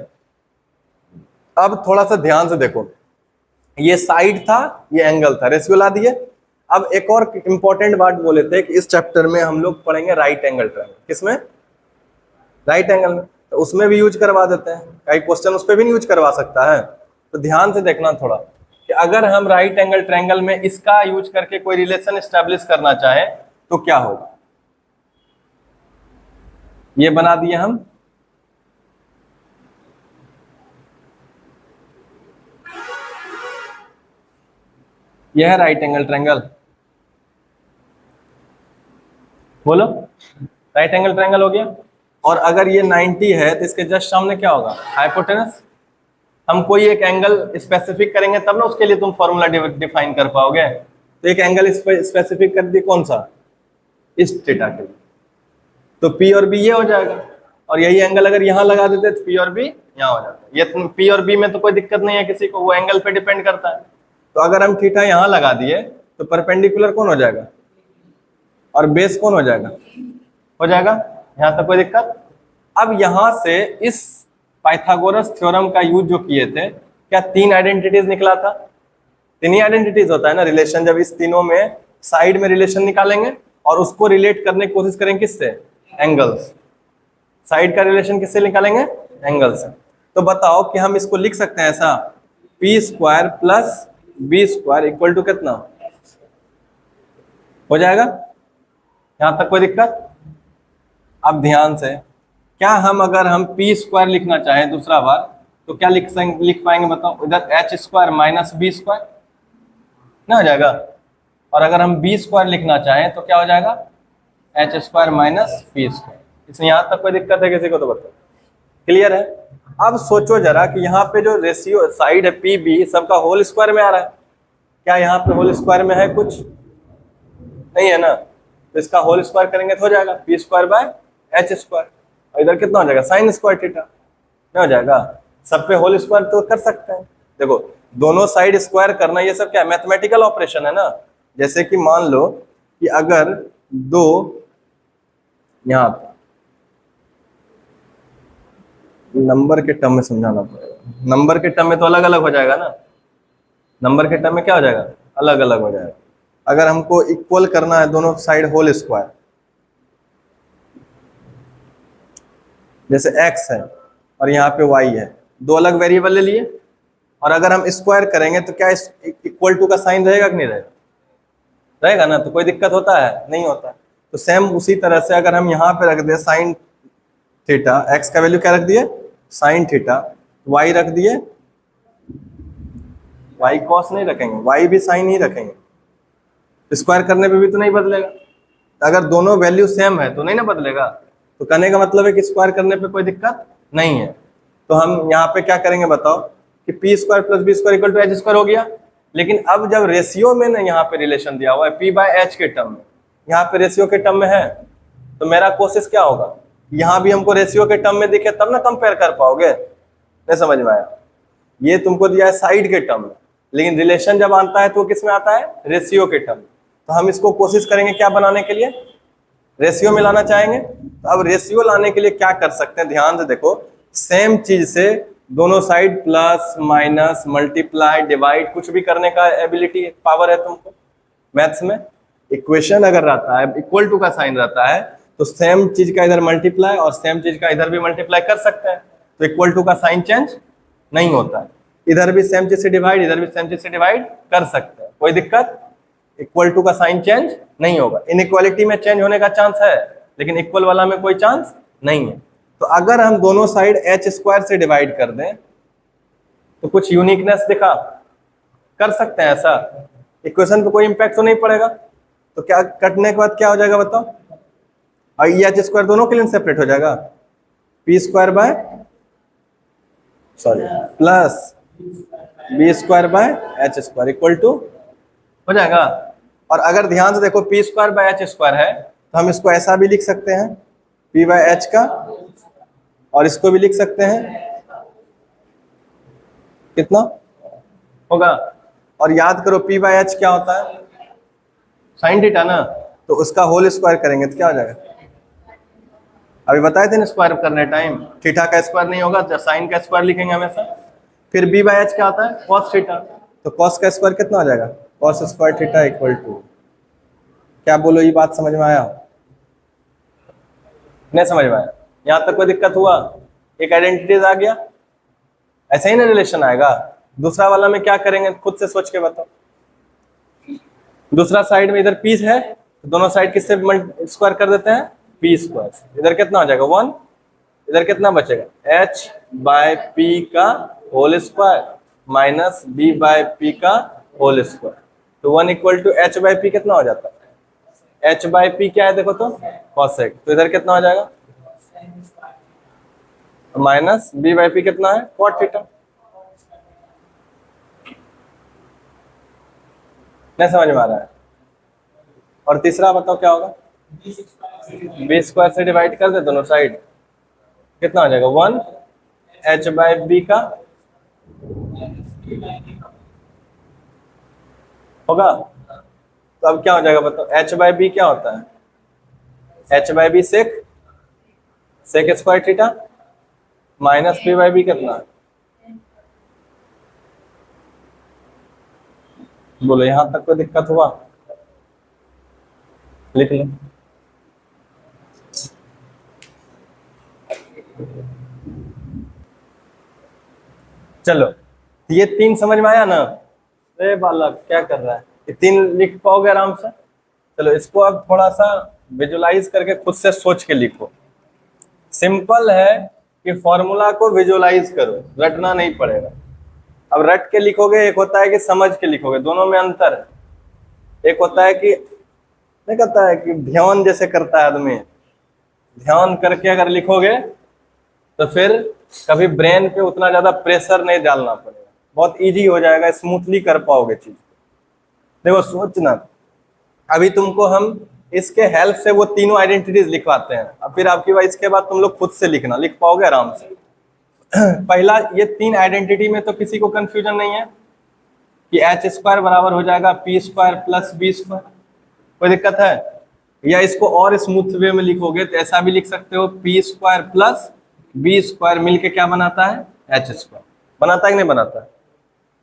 अब थोड़ा सा ध्यान से देखो, ये साइड था, ये एंगल था, रेशियो ला दिए। अब एक और इंपॉर्टेंट बात बोले थे कि इस चैप्टर में हम लोग पढ़ेंगे राइट एंगल ट्रायंगल। किसमें? राइट एंगल में। तो उसमें भी यूज करवा देते हैं, कई क्वेश्चन उस पर भी नहीं यूज करवा सकता है। तो ध्यान से देखना थोड़ा कि अगर हम राइट एंगल ट्रायंगल में इसका यूज करके कोई रिलेशन एस्टेब्लिश करना चाहें तो क्या होगा। ये बना दिए हम, यह है राइट एंगल ट्रायंगल। बोलो, राइट एंगल ट्रायंगल हो गया। और अगर ये 90 है तो इसके जस्ट सामने क्या होगा? हाइपोटेनस। हम कोई एक एंगल स्पेसिफिक करेंगे तब ना उसके लिए तुम फॉर्मूला डिफाइन कर पाओगे। तो एक एंगल स्पेसिफिक कर दी, कौन सा? इस थीटा के लिए। तो पी और बी ये हो जाएगा, और यही एंगल अगर यहाँ लगा देते तो पी और बी यहाँ हो जाता। ये तुम पी और बी में तो कोई दिक्कत नहीं है किसी को, वो एंगल पे डिपेंड करता है। तो अगर हम थीटा यहाँ लगा दिए तो परपेंडिकुलर कौन हो जाएगा और बेस कौन हो जाएगा? हो जाएगा। यहाँ तक कोई दिक्कत? अब यहां से इस पाइथागोरस थ्योरम का यूज जो किए थे, क्या 3 आइडेंटिटीज निकला था? 3 ही आइडेंटिटीज होता है ना रिलेशन। जब इस तीनों में साइड में रिलेशन निकालेंगे और उसको रिलेट करने की कोशिश करेंगे किससे? एंगल्स। साइड का रिलेशन किससे निकालेंगे? एंगल से। तो बताओ कि हम इसको लिख सकते हैं ऐसा, P square plus B square equal to कितना हो जाएगा? यहां तक कोई दिक्कत? अब ध्यान से, क्या हम अगर हम पी स्क्वायर लिखना चाहें दूसरा बार तो क्या लिख पाएंगे बताओ? इधर H square minus B square ना हो जाएगा। और अगर हम बी स्क्वायर लिखना चाहें तो क्या हो जाएगा? H square minus B square. इसमें यहाँ तक कोई दिक्कत है किसी को? तो बताओ, क्लियर है? अब सोचो जरा कि यहाँ पे जो रेशियो साइड है पी बी सबका होल स्क्वायर में आ रहा है। क्या यहाँ पे होल स्क्वायर में है? कुछ नहीं है ना। तो इसका होल स्क्वायर करेंगे तो हो जाएगा P square by H square. और इधर कितना हो जाएगा? Sine square theta. क्या हो जाएगा? सब पे होल स्क्वायर तो कर सकते हैं। देखो, दोनों साइड स्क्वायर करना ये सब क्या है? मैथमेटिकल ऑपरेशन है ना। जैसे कि मान लो कि अगर दो, यहाँ पे नंबर के टर्म में समझाना पड़ेगा। नंबर के टर्म में तो अलग अलग हो जाएगा ना। नंबर के टर्म में क्या हो जाएगा? अलग अलग हो जाएगा। अगर हमको इक्वल करना है दोनों साइड होल स्क्वायर, जैसे x है और यहाँ पे y है, दो अलग वेरिएबल ले लिए, और अगर हम स्क्वायर करेंगे तो क्या इक्वल टू का साइन रहेगा कि नहीं रहेगा? रहेगा ना। तो कोई दिक्कत होता है? नहीं होता। तो सेम उसी तरह से अगर हम यहाँ पे रख दे साइन थीटा, x का वैल्यू क्या रख दिए? साइन थीटा, y रख दिए, y कॉस नहीं रखेंगे, y भी साइन ही रखेंगे। स्क्वायर करने पे भी तो नहीं बदलेगा। अगर दोनों वैल्यू सेम है तो नहीं ना बदलेगा। तो कहने का मतलब है कि स्क्वायर करने पे कोई दिक्कत नहीं है। तो हम यहाँ पे क्या करेंगे बताओ कि P square plus B square equal to H square हो गया। लेकिन अब जब रेशियो में ना यहाँ पे रिलेशन दिया हुआ है पी बाय एच के टर्म में, यहाँ पे रेशियो के टर्म में है, तो मेरा कोशिश क्या होगा? यहाँ भी हमको रेशियो के टर्म में दिखे तब ना कंपेयर कर पाओगे। नहीं समझ में आया? ये तुमको दिया है साइड के टर्म में, लेकिन रिलेशन जब आता है तो किस में आता है? रेशियो के टर्म में। तो हम इसको कोशिश करेंगे क्या बनाने के लिए? रेशियो में लाना चाहेंगे। तो अब रेशियो लाने के लिए क्या कर सकते हैं? ध्यान से देखो, सेम चीज से दोनों side plus minus multiply divide कुछ भी करने का एबिलिटी पावर है तुमको। मैथ्स में इक्वेशन अगर रहता है इक्वल टू का साइन रहता है तो सेम चीज का इधर मल्टीप्लाई और सेम चीज का इधर भी मल्टीप्लाई कर सकते हैं। तो इक्वल टू का साइन चेंज नहीं होता है। इधर भी सेम चीज से डिवाइड, इधर भी सेम चीज से डिवाइड कर सकते हैं, कोई दिक्कत? इक्वल टू का साइन चेंज नहीं होगा। इनइक्वालिटी में चेंज होने का चांस है, लेकिन इक्वल वाला में कोई चांस नहीं है। तो अगर हम दोनों साइड एच स्क्वायर से डिवाइड कर दें तो कुछ यूनिकनेस दिखा कर सकते हैं ऐसा। इक्वेशन पे कोई इंपैक्ट तो नहीं पड़ेगा। तो क्या कटने के बाद क्या हो जाएगा बताओ? और ये एच स्क्वायर दोनों के लिए सेपरेट हो जाएगा। P square by plus B square by H square equal to हो जाएगा। और अगर ध्यान से देखो P square by H square है तो हम इसको ऐसा भी लिख सकते हैं पी बाय एच का, और इसको भी लिख सकते हैं कितना होगा? और याद करो पी बाय एच क्या होता है? साइन थीटा ना, तो उसका होल स्क्वायर करेंगे तो क्या हो जाएगा? अभी बताए थे ना स्क्वायर करने टाइम, थीटा का स्क्वायर नहीं होगा तो साइन का स्क्वायर लिखेंगे हमेशा। फिर बी बाई एच क्या आता है? Cos theta. तो कॉस का स्क्वायर कितना हो जाएगा? Cos square theta equal to, क्या बोलो, ये बात समझ में आया? नहीं समझ में आया? यहाँ तक कोई दिक्कत हुआ? एक आइडेंटिटीज आ गया, ऐसा ही ना रिलेशन आएगा। दूसरा वाला में क्या करेंगे खुद से सोच के बताओ। दूसरा साइड में इधर पी है तो दोनों साइड किससे स्क्वायर कर देते हैं? P square. इधर कितना हो जाएगा? 1। इधर कितना बचेगा? एच बाय पी का whole square minus B by P का होल स्क्वायर। तो 1 equal to H by P कितना हो जाता है? एच बाय पी क्या है देखो तो? कॉसेक। तो इधर कितना हो जाएगा? माइनस बी बाय पी कितना है? Cot theta. नहीं समझ में आ रहा है? और तीसरा बताओ क्या होगा? बी स्क्वायर से डिवाइड कर दे दोनों साइड, कितना हो जाएगा? 1 एच बाय बी का होगा। तो अब क्या हो जाएगा बताओ? एच बाय बी क्या होता है? H by B sec, sec square theta minus B by B कितना है? बोलो, यहां तक कोई दिक्कत हुआ? लिख लो। चलो, ये 3 समझ में आया ना? अरे बालक क्या कर रहा है? ये 3 लिख पाओगे आराम से? चलो, इसको अब थोड़ा सा विजुलाइज करके खुद से सोच के लिखो। सिंपल है कि फॉर्मूला को विजुलाइज करो, रटना नहीं पड़ेगा। अब रट के लिखोगे, एक होता है कि समझ के लिखोगे, दोनों में अंतर है। एक होता है कि नहीं कहता है कि ध्यान जैसे करता है आदमी, ध्यान करके अगर लिखोगे तो फिर कभी ब्रेन पे उतना ज्यादा प्रेशर नहीं डालना पड़ेगा, बहुत इजी हो जाएगा, स्मूथली कर पाओगे चीज। देखो सोचना, अभी तुमको हम इसके हेल्प से वो तीनों आइडेंटिटीज लिखवाते हैं, अब फिर आपकी बात इसके बाद तुम लोग खुद से लिखना, लिख पाओगे आराम से। पहला, ये 3 आइडेंटिटी में तो किसी को कंफ्यूजन नहीं है कि एच स्क्वायर बराबर हो जाएगा P square plus B square, कोई दिक्कत है? या इसको और स्मूथ वे में लिखोगे तो ऐसा भी लिख सकते हो, P square plus B square मिलके क्या बनाता है? H square. बनाता है कि नहीं बनाता है?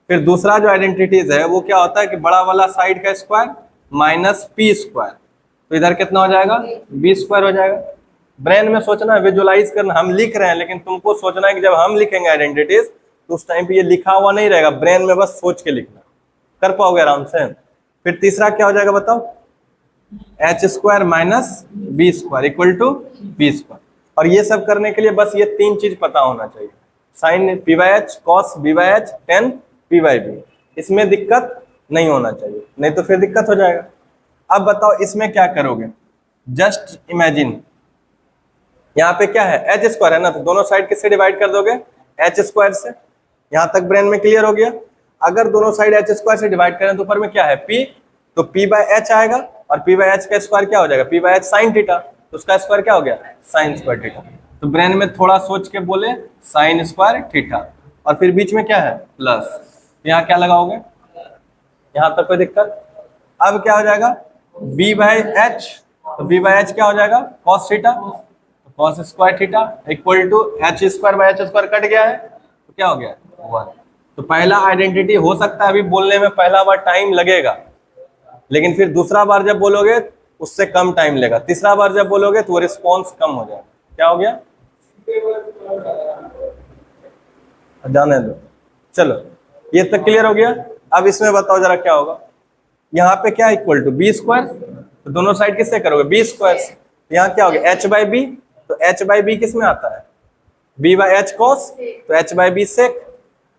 फिर दूसरा जो आइडेंटिटीज है वो क्या होता है कि बड़ा वाला साइड का स्क्वायर माइनस पी स्क्वायर, तो इधर कितना हो जाएगा? बी स्क्वायर हो जाएगा। ब्रेन में सोचना, विजुलाइज करना। हम लिख रहे हैं लेकिन तुमको सोचना है कि जब हम लिखेंगे आइडेंटिटीज तो उस टाइम पे ये लिखा हुआ नहीं रहेगा, ब्रेन में बस सोच के लिखना, कर पाओगे आराम से। फिर तीसरा क्या हो जाएगा बताओ? H square minus B square equal to B square. और ये सब करने के लिए बस ये 3 चीज पता होना चाहिए, sine P by H, cos B by H, tan P by B. इसमें दिक्कत नहीं होना चाहिए, नहीं तो फिर दिक्कत हो जाएगा। अब बताओ इसमें क्या करोगे? जस्ट इमेजिन, यहाँ पे क्या है? एच स्क्वायर है ना, तो दोनों साइड किससे डिवाइड कर दोगे? एच स्क्वायर से। यहाँ तक ब्रेन में क्लियर हो गया? अगर दोनों साइड एच स्क्वायर से डिवाइड करें तो ऊपर में क्या है? पी, तो पी बाय एच आएगा, और पी बाय एच का स्क्वायर क्या हो जाएगा? P by h sine theta, तो उसका स्क्वायर क्या हो गया? Sign square theta. तो ब्रेन में थोड़ा सोच के बोले साइन स्क्वायर थीटा, और फिर बीच में क्या है? प्लस। यहाँ क्या लगाओगे? यहाँ तक कोई दिक्कत? अब क्या हो जाएगा? बी बाय एच, तो बी बाय एच क्या हो जाएगा? कॉस थीटा, तो cos square theta equal to H square by H square कट गया है, तो क्या हो गया? 1। तो पहला आइडेंटिटी हो सकता है अभी बोलने में पहला बार टाइम लगेगा, लेकिन फिर दूसरा बार जब बोलोगे उससे कम टाइम लेगा, तीसरा बार जब बोलोगे तो वो रिस्पॉन्स कम हो जाएगा। क्या हो गया? जाने दो। चलो, ये तक क्लियर हो गया। अब इसमें बताओ जरा क्या होगा? यहाँ पे क्या इक्वल टू बी स्क्वायर, तो दोनों साइड किससे करोगे? बी स्क्वायर से। यहाँ क्या हो गया? एच बाई बी, तो एच बाई बी किस में आता है? बी बाई एच कॉस, तो एच बाई बी सेक,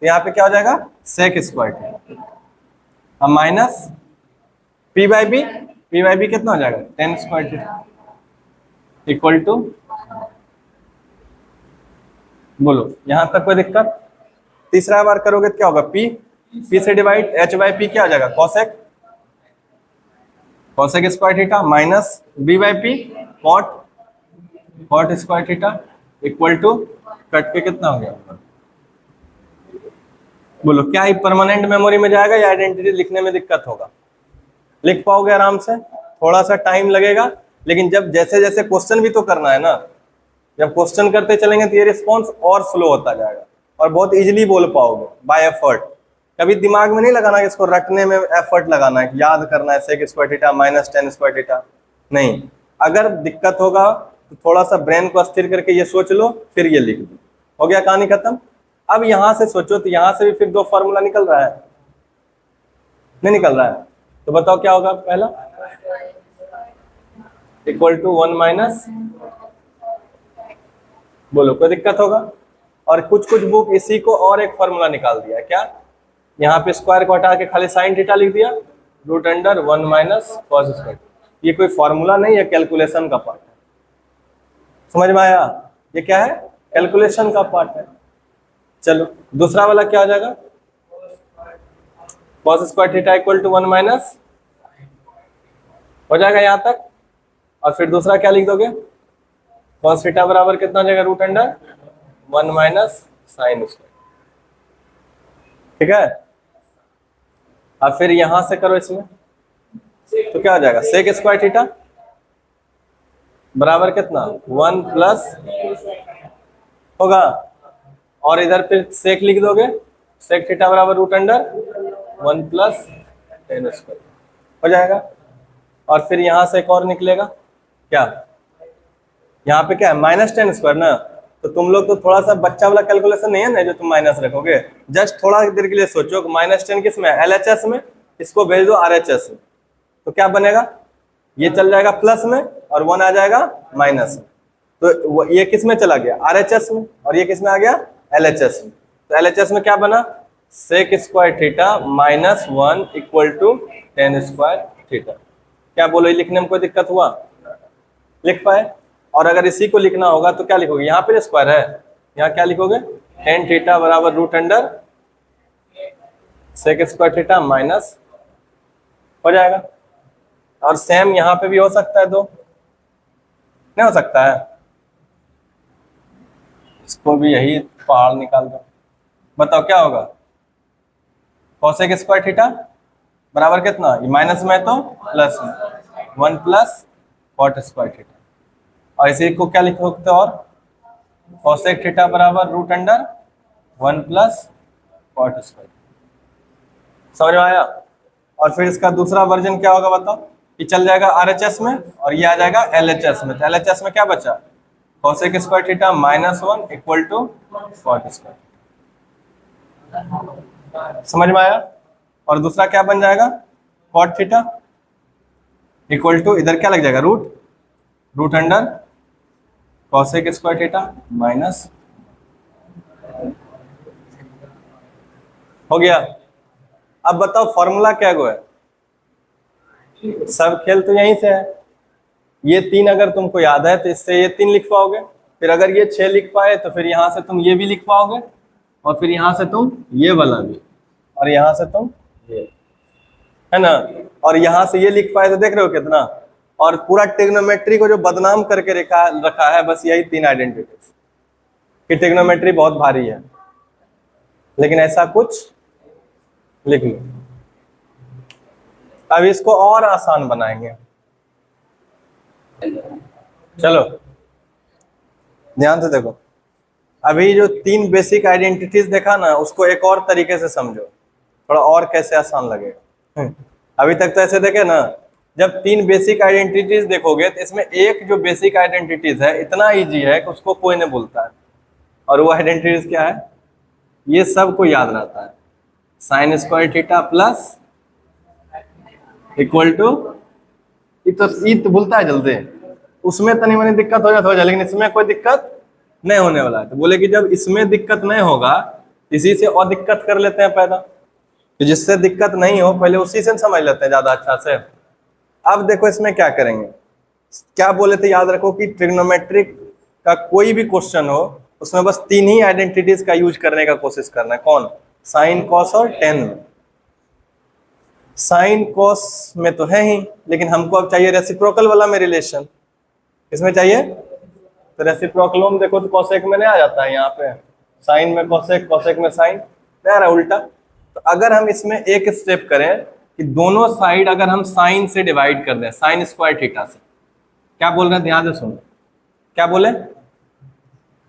तो यहाँ पे क्या हो जाएगा? Sec square. अब minus P by B, P by B कितना हो जाएगा? Tan square theta equal to, बोलो यहाँ तक कोई दिक्कत? तीसरा बार करोगे तो क्या होगा? पी, पी से डिवाइड, एच बाई पी क्या हो जाएगा? Cosec, cosec square theta minus B by P cot, cot square theta equal to, कट के कितना हो गया? बोलो क्या ही परमानेंट मेमोरी में जाएगा या आइडेंटिटी लिखने में दिक्कत होगा? लिख पाओगे आराम से? थोड़ा सा टाइम लगेगा, लेकिन जब जैसे जैसे क्वेश्चन भी तो करना है ना, जब क्वेश्चन करते चलेंगे तो ये रिस्पॉन्स और स्लो होता जाएगा और बहुत इजीली बोल पाओगे बाय एफर्ट। कभी दिमाग में नहीं लगाना कि इसको रटने में एफर्ट लगाना है, याद करना है sec square theta minus tan square theta, नहीं। अगर दिक्कत होगा तो थोड़ा सा ब्रेन को अस्थिर करके ये सोच लो, फिर ये लिख दो, हो गया कहानी खत्म। अब यहां से सोचो तो यहां से भी फिर दो फॉर्मूला निकल रहा है, नहीं निकल रहा है? तो बताओ क्या होगा? पहला इक्वल टू 1 माइनस, बोलो कोई दिक्कत होगा? और कुछ कुछ बुक इसी को और एक फॉर्मूला निकाल दिया, क्या? यहाँ पे स्क्वायर को हटा के खाली साइन थीटा लिख दिया, root under 1 minus cos square. ये कोई फॉर्मूला नहीं है, कैलकुलेशन का पार्ट है। समझ में आया? ये क्या है? कैलकुलेशन का पार्ट है। चलो दूसरा वाला क्या हो जाएगा? Cos square theta equal to 1 minus, हो जाएगा यहाँ तक। और फिर दूसरा क्या लिख दोगे? कॉस थीटा बराबर कितना हो जाएगा? Root under 1 minus sine square, ठीक है। अब फिर यहां से करो इसमें, तो क्या हो जाएगा? सेक स्क्वायर थीटा बराबर कितना? 1 प्लस होगा, और इधर फिर सेक लिख दोगे, सेक थीटा बराबर root under 1 plus tan square, हो जाएगा। और फिर यहां से एक और निकलेगा, क्या? यहाँ पे क्या है? माइनस टेन स्क्वायर ना। तो तुम लोग तो थोड़ा सा बच्चा वाला कैलकुलेशन नहीं है ना जो तुम माइनस रखोगे, जस्ट थोड़ा देर के लिए सोचो कि माइनस टेन किस में है? एलएचएस में, इसको भेज दो आरएचएस में, तो क्या बनेगा? ये चल जाएगा प्लस में और 1 आ जाएगा माइनस में। तो ये किस में चला गया? आरएचएस में, और ये किस में आ गया? एलएचएस में। तो एलएचएस में क्या बना? Sec square theta minus 1 equal to tan square theta. क्या बोलो, ये लिखने में कोई दिक्कत हुआ? लिख पाए? और अगर इसी को लिखना होगा तो क्या लिखोगे? यहाँ पे स्क्वायर है, यहाँ क्या लिखोगे? टेन थीटा बराबर root under sec square theta minus, हो जाएगा। और सेम यहाँ पे भी हो सकता है, दो नहीं हो सकता है? इसको भी यही पहाड़ निकाल दो, बताओ क्या होगा? कोसेक स्क्वायर थीटा बराबर कितना? ये माइनस में है तो प्लस में, 1 प्लस कॉट स्क्वायर थीटा। और इसी को क्या लिख सकते हो? और कोसेक थीटा बराबर root under 1 plus cot square. समझ में आया? और फिर इसका दूसरा वर्जन क्या होगा बताओ? ये चल जाएगा आरएचएस में और ये आ जाएगा एलएचएस में। तो एलएचएस में क्या बचा? Cosec square theta minus 1 equal to cot square. समझ में आया? और दूसरा क्या बन जाएगा? कॉट थीटा इक्वल टू, इधर क्या लग जाएगा? Root under cosec square theta minus, हो गया। अब बताओ फॉर्मूला क्या है? सब खेल तो यहीं से है। ये 3 अगर तुमको याद है तो इससे ये 3 लिख पाओगे, फिर अगर ये 6 लिख पाए तो फिर यहां से तुम ये भी लिख पाओगे, और फिर यहां से तुम ये वाला भी, और यहां से तुम ये, है ना। और यहां से ये लिख पाए तो देख रहे हो कितना। और पूरा ट्रिग्नोमेट्री को जो बदनाम करके रखा है बस यही 3 आइडेंटिटीज कि ट्रिग्नोमेट्री बहुत भारी है, लेकिन ऐसा कुछ लिख लो। अब इसको और आसान बनाएंगे, चलो ध्यान से देखो। अभी जो 3 बेसिक आइडेंटिटीज देखा ना, उसको एक और तरीके से समझो, थोड़ा और कैसे आसान लगेगा। अभी तक तो ऐसे देखे ना, जब 3 बेसिक आइडेंटिटीज देखोगे तो इसमें एक जो बेसिक आइडेंटिटीज है इतना इजी है कि उसको कोई नहीं भूलता है। और वो आइडेंटिटीज क्या है? ये सबको याद रहता है, sine square theta plus equal to, ये तो भूलता है जल्दी, उसमें तनी मनी दिक्कत हो जाता है, लेकिन इसमें कोई दिक्कत नहीं होने वाला है। तो बोले कि जब इसमें दिक्कत नहीं होगा, इसी से और दिक्कत कर लेते हैं पैदा, तो जिससे दिक्कत नहीं हो पहले उसी से समझ लेते हैं ज्यादा अच्छा से। अब देखो इसमें क्या करेंगे, क्या बोले थे याद रखो कि ट्रिग्नोमेट्रिक का कोई भी क्वेश्चन हो उसमें बस 3 ही आइडेंटिटीज का यूज करने का कोशिश करना है। कौन? साइन, कॉस और टेन में। साइन कॉस में तो है ही, लेकिन हमको अब चाहिए रेसिप्रोकल वाला में रिलेशन। किसमें चाहिए? तो रेसिप्रोकल में देखो तो कॉसेक में नहीं आ जाता है, यहाँ पे साइन में कॉसेक, कॉसेक में साइन नहीं आ रहा, उल्टा। तो अगर हम इसमें एक स्टेप करें कि दोनों साइड अगर हम साइन से डिवाइड कर दें, साइन स्क्वायर थीटा से, क्या बोल रहे हैं ध्यान से सुनो, क्या बोले,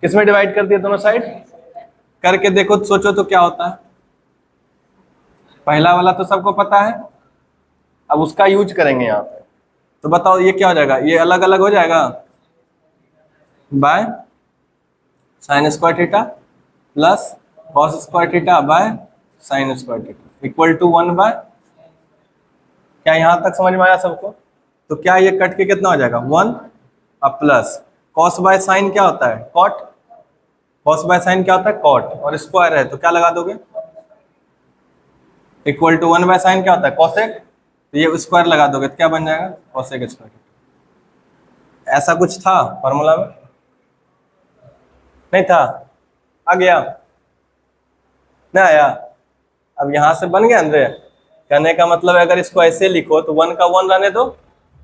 किसमें डिवाइड कर दिया दोनों साइड, करके देखो तो सोचो तो क्या होता है। पहला वाला तो सबको पता है, अब उसका यूज करेंगे यहाँ पे, तो बताओ ये क्या हो जाएगा, ये अलग अलग हो जाएगा, by sine square theta plus cos square theta by sine square theta equal to 1 by, क्या यहाँ तक समझ में आया सबको। तो क्या ये कट के कितना हो जाएगा 1 अब प्लस कॉस बाय साइन क्या होता है कॉट, कॉस बाय साइन क्या होता है कॉट, और स्क्वायर है तो क्या लगा दोगे इक्वल टू 1 बाय साइन क्या होता है कॉसेक, तो ये स्क्वायर लगा दोगे तो क्या बन जाएगा कॉसेक स्क्वायर। ऐसा कुछ था फॉर्मूला में, नहीं था, आ गया नहीं आया, अब यहां से बन गया अंदर। कहने का मतलब है अगर इसको ऐसे लिखो तो 1 का 1 रहने दो,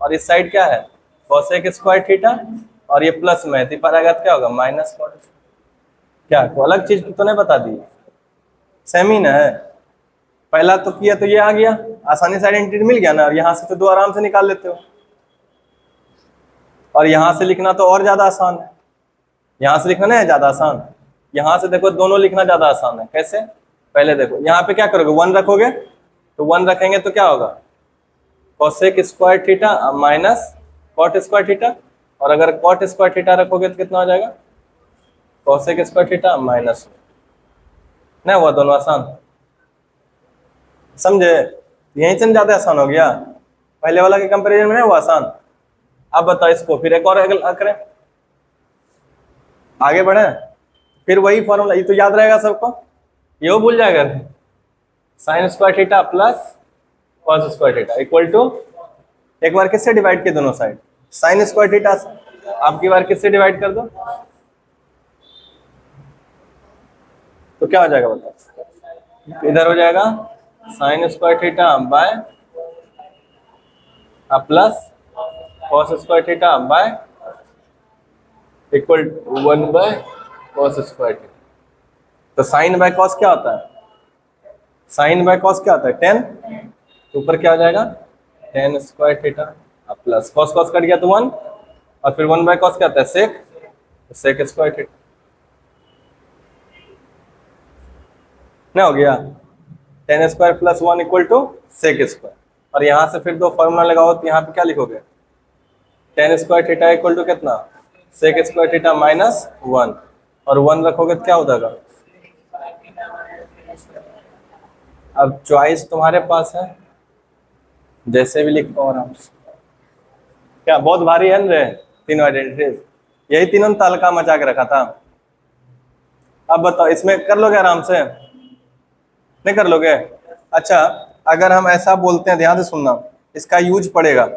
और इस साइड क्या है कॉसेक स्क्वायर थीटा, और ये प्लस में थी पर आएगा क्या होगा माइनस कॉट, क्या को अलग चीज तो नहीं बता दी, सेम ही ना है। पहला तो किया तो ये आ गया, आसानी से आइडेंटिटी मिल गया ना, और यहाँ से तो दो आराम से निकाल लेते हो, और यहाँ से लिखना तो और ज्यादा आसान है, यहाँ से लिखना है ज्यादा आसान, यहाँ से देखो दोनों लिखना ज्यादा आसान है। कैसे, पहले देखो यहाँ पे क्या करोगे 1 रखोगे, तो 1 रखेंगे तो क्या होगा cosec square theta minus cot square theta, और अगर कॉट स्क्वायर थीटा रखोगे तो कितना हो जाएगा कॉसेक स्क्वायर थीटा माइनस, नहीं हुआ दोनों आसान, समझे, यहीं से ज्यादा आसान हो गया, पहले वाला के कंपैरिजन में नहीं हुआ आसान। अब बताओ इसको फिर एक और करें, आगे बढ़े, फिर वही फॉर्मूला, ये तो याद रहेगा सबको, ये भूल जाएगा sine square theta plus cos square theta equal to, एक बार किससे डिवाइड किए दोनों साइड साइन स्क्वायर थीटा, आपकी बार किससे डिवाइड कर दो तो क्या हो जाएगा बताओ, इधर हो जाएगा sine square theta bye plus cos square theta by equal 1 by cos square theta. तो साइन बाय कॉस क्या होता है, साइन बाय कॉस क्या होता है 10, तो ऊपर क्या हो जाएगा 10 square theta plus cos cos cut गया तो 1, और फिर 1 बाय कॉस क्या होता है सेक, तो सेक स्क्वायर थीटा, नहीं हो गया 10 square plus 1 equal to sec square, और यहाँ से फिर दो फॉर्मूला लगाओ तो यहाँ पे क्या लिखोगे 10 स्क्वायर थीटा इक्वल टू कितना सेक स्क्वायर थीटा माइनस 1, और 1 रखोगे तो क्या हो जाएगा, अब चॉइस तुम्हारे पास है, जैसे भी लिख पाओ आराम से। क्या बहुत भारी है रे तीनों आइडेंटिटीज, यही तीनों तालका मचा के रखा था। अब बताओ इसमें कर लोगे आराम से, नहीं कर लोगे, अच्छा अगर हम ऐसा बोलते हैं ध्यान से सुनना, इसका यूज पड़ेगा,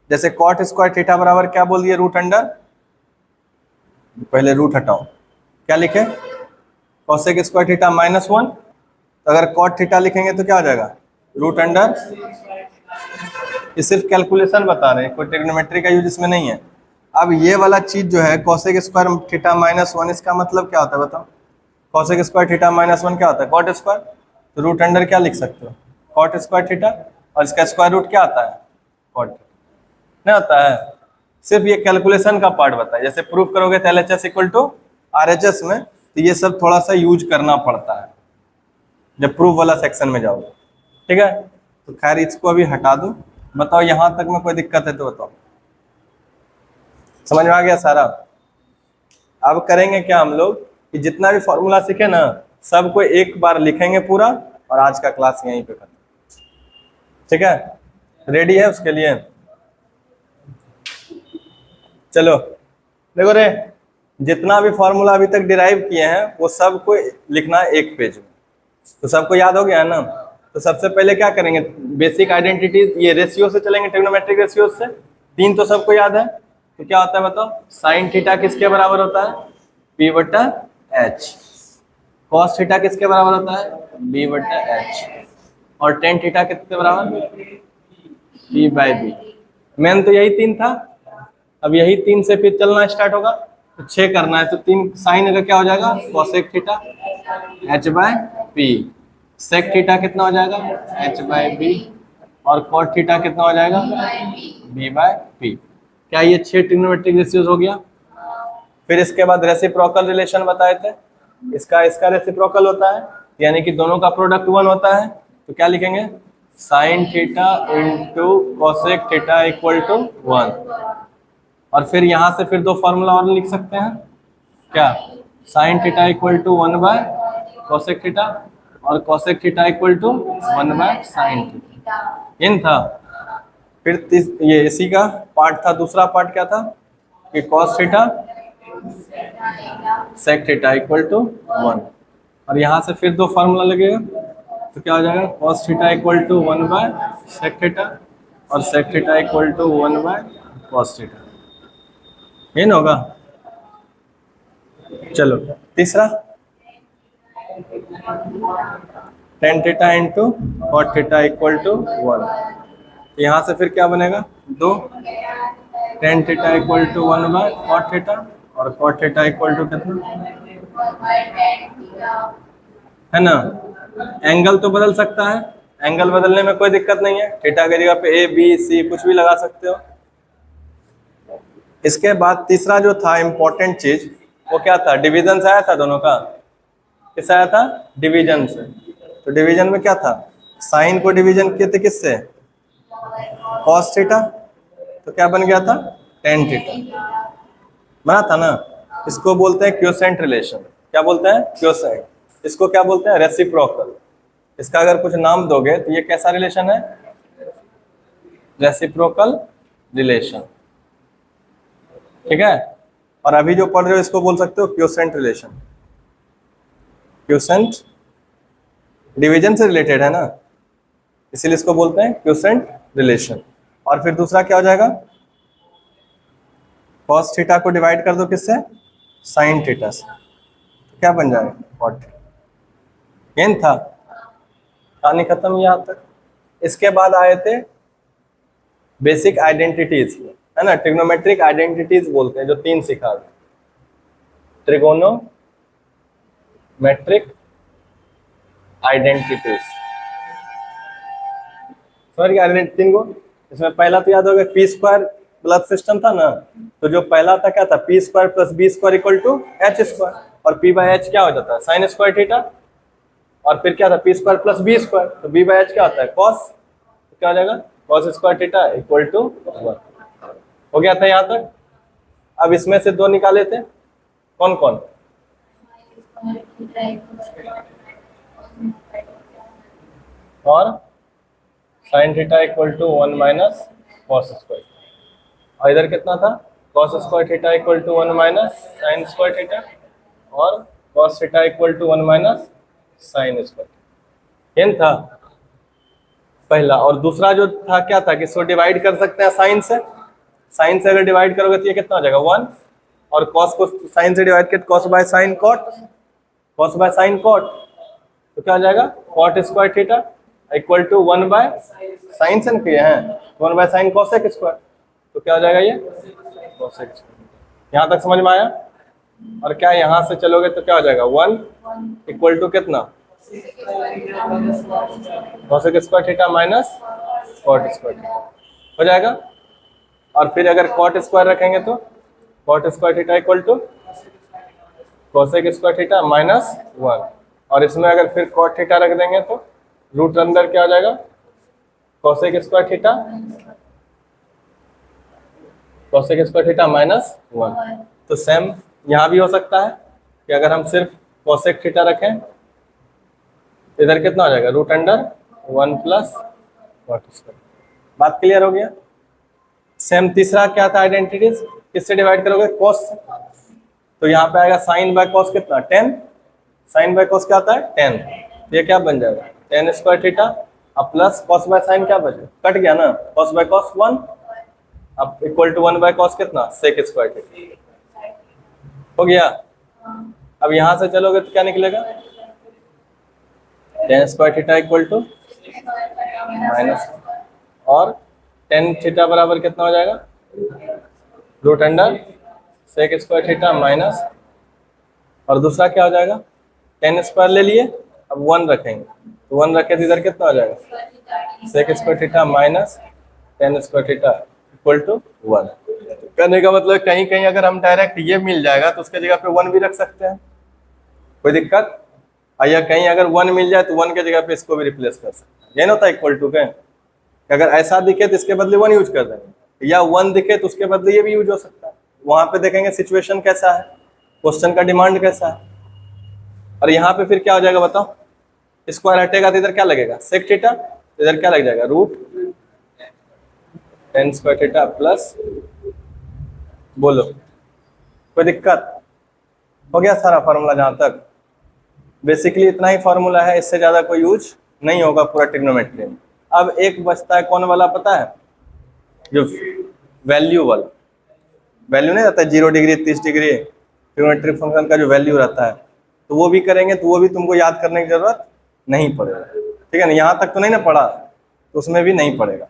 जैसे कॉट स्क्वायर थीटा बराबर क्या बोल दिए रूट अंडर, पहले रूट हटाओ, क्या लिखे कॉसेक स्क्वायर थीटा माइनस 1, तो अगर कॉट थीटा लिखेंगे तो क्या हो जाएगा रूट अंडर, ये सिर्फ कैलकुलेशन बता रहे हैं, कोई ट्रिग्नोमेट्री का यूज इसमें नहीं है। अब ये वाला चीज जो है कॉसेक स्क्वायर थीटा माइनस 1, इसका मतलब क्या होता है बताओ, कॉसेक स्क्वायर थीटा माइनस 1 क्या होता है कॉट स्क्वायर, तो रूट अंडर क्या लिख सकते हो कॉट स्क्वायर थीटा, और इसका स्क्वायर रूट क्या आता है कॉट, नहीं होता है, सिर्फ ये कैलकुलेशन का पार्ट बताया, जैसे प्रूफ करोगे तो LHS इक्वल टू RHS में, तो ये सब थोड़ा सा यूज करना पड़ता है जब प्रूफ वाला सेक्शन में जाओगे, ठीक है। तो खैर इसको अभी हटा दो, बताओ यहाँ तक में कोई दिक्कत है तो बताओ, समझ में आ गया सारा। अब करेंगे क्या हम लोग कि जितना भी फॉर्मूला सीखे ना सबको एक बार लिखेंगे पूरा, और आज का क्लास यहीं पे खत्म, ठीक है, रेडी है उसके लिए, चलो देखो रे, जितना भी फॉर्मूला अभी तक डिराइव किए हैं वो सबको लिखना है एक पेज में, तो सबको याद हो गया है ना। तो सबसे पहले क्या करेंगे, बेसिक आइडेंटिटीज, ये रेशियो से चलेंगे, ट्रिग्नोमेट्रिक रेशियो से, 3 तो सबको याद है, तो क्या होता है बताओ, साइन थीटा किसके बराबर होता है P/H, कॉस थीटा किसके बराबर होता है B/H, और टेन थीटा किसके बराबर P/B। मेन तो यही 3 था, अब यही 3 से फिर चलना स्टार्ट होगा, तो 6 करना है, तो 3 साइन का क्या हो जाएगा cosec theta H/P, sec theta कितना हो जाएगा एच बाई बी, और कॉट थीटा कितना हो जाएगा बी बाय पी। क्या ये 6 ट्रिग्नोमेट्रिक रेशियोज हो गया। फिर इसके बाद रेसिप्रोकल रिलेशन बताए थे, इसका इसका रेसिप्रोकल होता है, यानी कि दोनों का प्रोडक्ट 1 होता है। तो क्या लिखेंगे sine theta into cosec theta equal to 1। और फिर यहाँ से फिर दो फॉर्मूला और लिख सकते हैं, क्या sine theta equal to 1 by cosec theta, और cosec theta equal to 1 by sine theta. इन था। फिर ये इसी का पार्ट था, दूसरा पार्ट क्या था कि cos theta sec theta equal to 1, और यहाँ से फिर दो फार्मूला लगेगा, तो क्या हो जाएगा cos theta equal to 1 by sec theta, और sec theta equal to 1 by cos theta. ये ना होगा। चलो तीसरा tan theta into cot theta equal to 1। यहाँ से फिर क्या बनेगा दो, tan theta equal to 1 by cot theta, और कॉट थीटा इक्वल टू कितना है ना। एंगल तो बदल सकता है, एंगल बदलने में कोई दिक्कत नहीं है, थीटा की जगह पे ए बी सी कुछ भी लगा सकते हो। इसके बाद तीसरा जो था इम्पोर्टेंट चीज वो क्या था, डिवीजन से आया था दोनों का, किस आया था डिवीजन से। तो डिवीजन में क्या था, साइन को डिवीजन किए थे किससे कॉस थीटा, तो क्या बन गया था टेन थीटा बना था ना। इसको बोलते हैं क्योसेंट रिलेशन। क्या बोलते हैं क्योसेंट, इसको क्या बोलते हैं रेसिप्रोकल। इसका अगर कुछ नाम दोगे तो ये कैसा रिलेशन है रेसिप्रोकल रिलेशन, ठीक है। और अभी जो पढ़ रहे हो इसको बोल सकते हो क्योसेंट रिलेशन। क्योसेंट डिवीजन से रिलेटेड है ना, इसीलिए इसको बोलते हैं क्योसेंट रिलेशन। और फिर दूसरा क्या हो जाएगा, कॉस थीटा को डिवाइड कर दो किससे साइन थीटा से, तो क्या बन जाएगा कॉट। ये था कहानी खत्म यहाँ तक। इसके बाद आए थे बेसिक आइडेंटिटीज, है ना, ट्रिग्नोमेट्रिक आइडेंटिटीज बोलते हैं, जो 3 सिखा दे, ट्रिगोनोमेट्रिक आइडेंटिटीज। समझ गए आइडेंटिटी को। इसमें पहला तो याद होगा पी स्क्वायर प्लस सिस्टम था ना, तो जो पहला था क्या था P square plus B square equal to H square, और पी बाई एच क्या हो जाता है साइन स्क्वायर थीटा, और फिर क्या था P square plus B square, तो बी बाई एच क्या होता है कॉस, तो क्या हो जाएगा cos square theta equal to 1। हो गया था यहाँ तक। अब इसमें से दो निकाले थे, कौन कौन, और sine theta equal to 1 minus cos square, और इधर कितना था cos square theta equal to 1 minus sine square theta, और cos theta equal to 1 minus sine square. ये था पहला। और दूसरा जो था क्या था कि इसको डिवाइड कर सकते हैं साइन से, साइन से अगर डिवाइड करोगे तो ये कितना हो जाएगा 1, और कॉस को साइन से डिवाइड कर cos by sine cot, cos by sine cot, तो क्या हो जाएगा cot square theta equal to 1 by sine से किए हैं 1 बाय साइन कॉसेक स्क्वायर, तो क्या हो जाएगा ये कॉसेक स्क्वायर। यहाँ तक समझ में आया। और क्या यहाँ से चलोगे तो क्या हो जाएगा 1 इक्वल टू कितना cosec square theta minus cot square theta हो जाएगा। और फिर अगर कॉट स्क्वायर रखेंगे तो cot square theta equal to cosec square theta minus 1, और इसमें अगर फिर कॉट थीटा रख देंगे तो रूट अंदर क्या हो जाएगा cosec square theta, cosec square theta minus 1। तो सेम यहाँ भी हो सकता है कि अगर हम सिर्फ कॉसेक थीटा रखें, इधर कितना हो जाएगा root under 1 plus cot square. बात क्लियर हो गया। सेम तीसरा क्या था आइडेंटिटीज, किससे डिवाइड करोगे कॉस से, तो यहाँ पे आएगा साइन बाय कॉस कितना 10, साइन बाय कॉस क्या आता है 10, तो ये क्या बन जाएगा 10 स्क्वायर थीटा, अब प्लस कॉस बाय साइन क्या बचे कट गया ना, कॉस बाय कॉस 1, अब इक्वल टू 1 बाय कॉस कितना सेक स्क्वायर थीटा हो गया। अब यहाँ से चलोगे तो क्या निकलेगा 10 square theta equal to minus, और 10 थीटा बराबर कितना हो जाएगा root under sec square theta minus, और दूसरा क्या हो जाएगा 10 स्क्वायर ले लिए अब 1 रखेंगे तो 1 रखे तो इधर कितना हो जाएगा sec square theta minus tan square theta equal to 1। करने का मतलब कहीं कहीं अगर हम डायरेक्ट ये मिल जाएगा तो उसके जगह पे 1 भी रख सकते हैं, कोई दिक्कत। या कहीं अगर 1 मिल जाए तो 1 के जगह पे इसको भी रिप्लेस कर सकते हैं, ये ना होता है इक्वल टू के। अगर ऐसा दिखे तो इसके बदले 1 यूज कर देंगे, या 1 दिखे तो उसके बदले ये भी यूज हो सकता है। वहां पे देखेंगे सिचुएशन कैसा है, क्वेश्चन का डिमांड कैसा है। और यहाँ पे फिर क्या हो जाएगा बताओ, स्क्वायर हटेगा तो इधर क्या लगेगा सेक थीटा, इधर क्या लग जाएगा root tan square theta plus, बोलो कोई दिक्कत। हो गया सारा फार्मूला, जहां तक बेसिकली इतना ही फार्मूला है, इससे ज्यादा कोई यूज नहीं होगा पूरा ट्रिग्नोमेट्री में। अब एक बचता है कौन वाला पता है, जो वैल्यू वाला, वैल्यू नहीं रहता है 0 डिग्री 30 डिग्री, ट्रिग्नोमेट्रिक फंक्शन का जो वैल्यू रहता है, तो वो भी करेंगे तो वो भी तुमको याद करने की जरूरत नहीं पड़ेगा, ठीक है ना। यहाँ तक तो नहीं ना पढ़ा, तो उसमें भी नहीं पड़ेगा।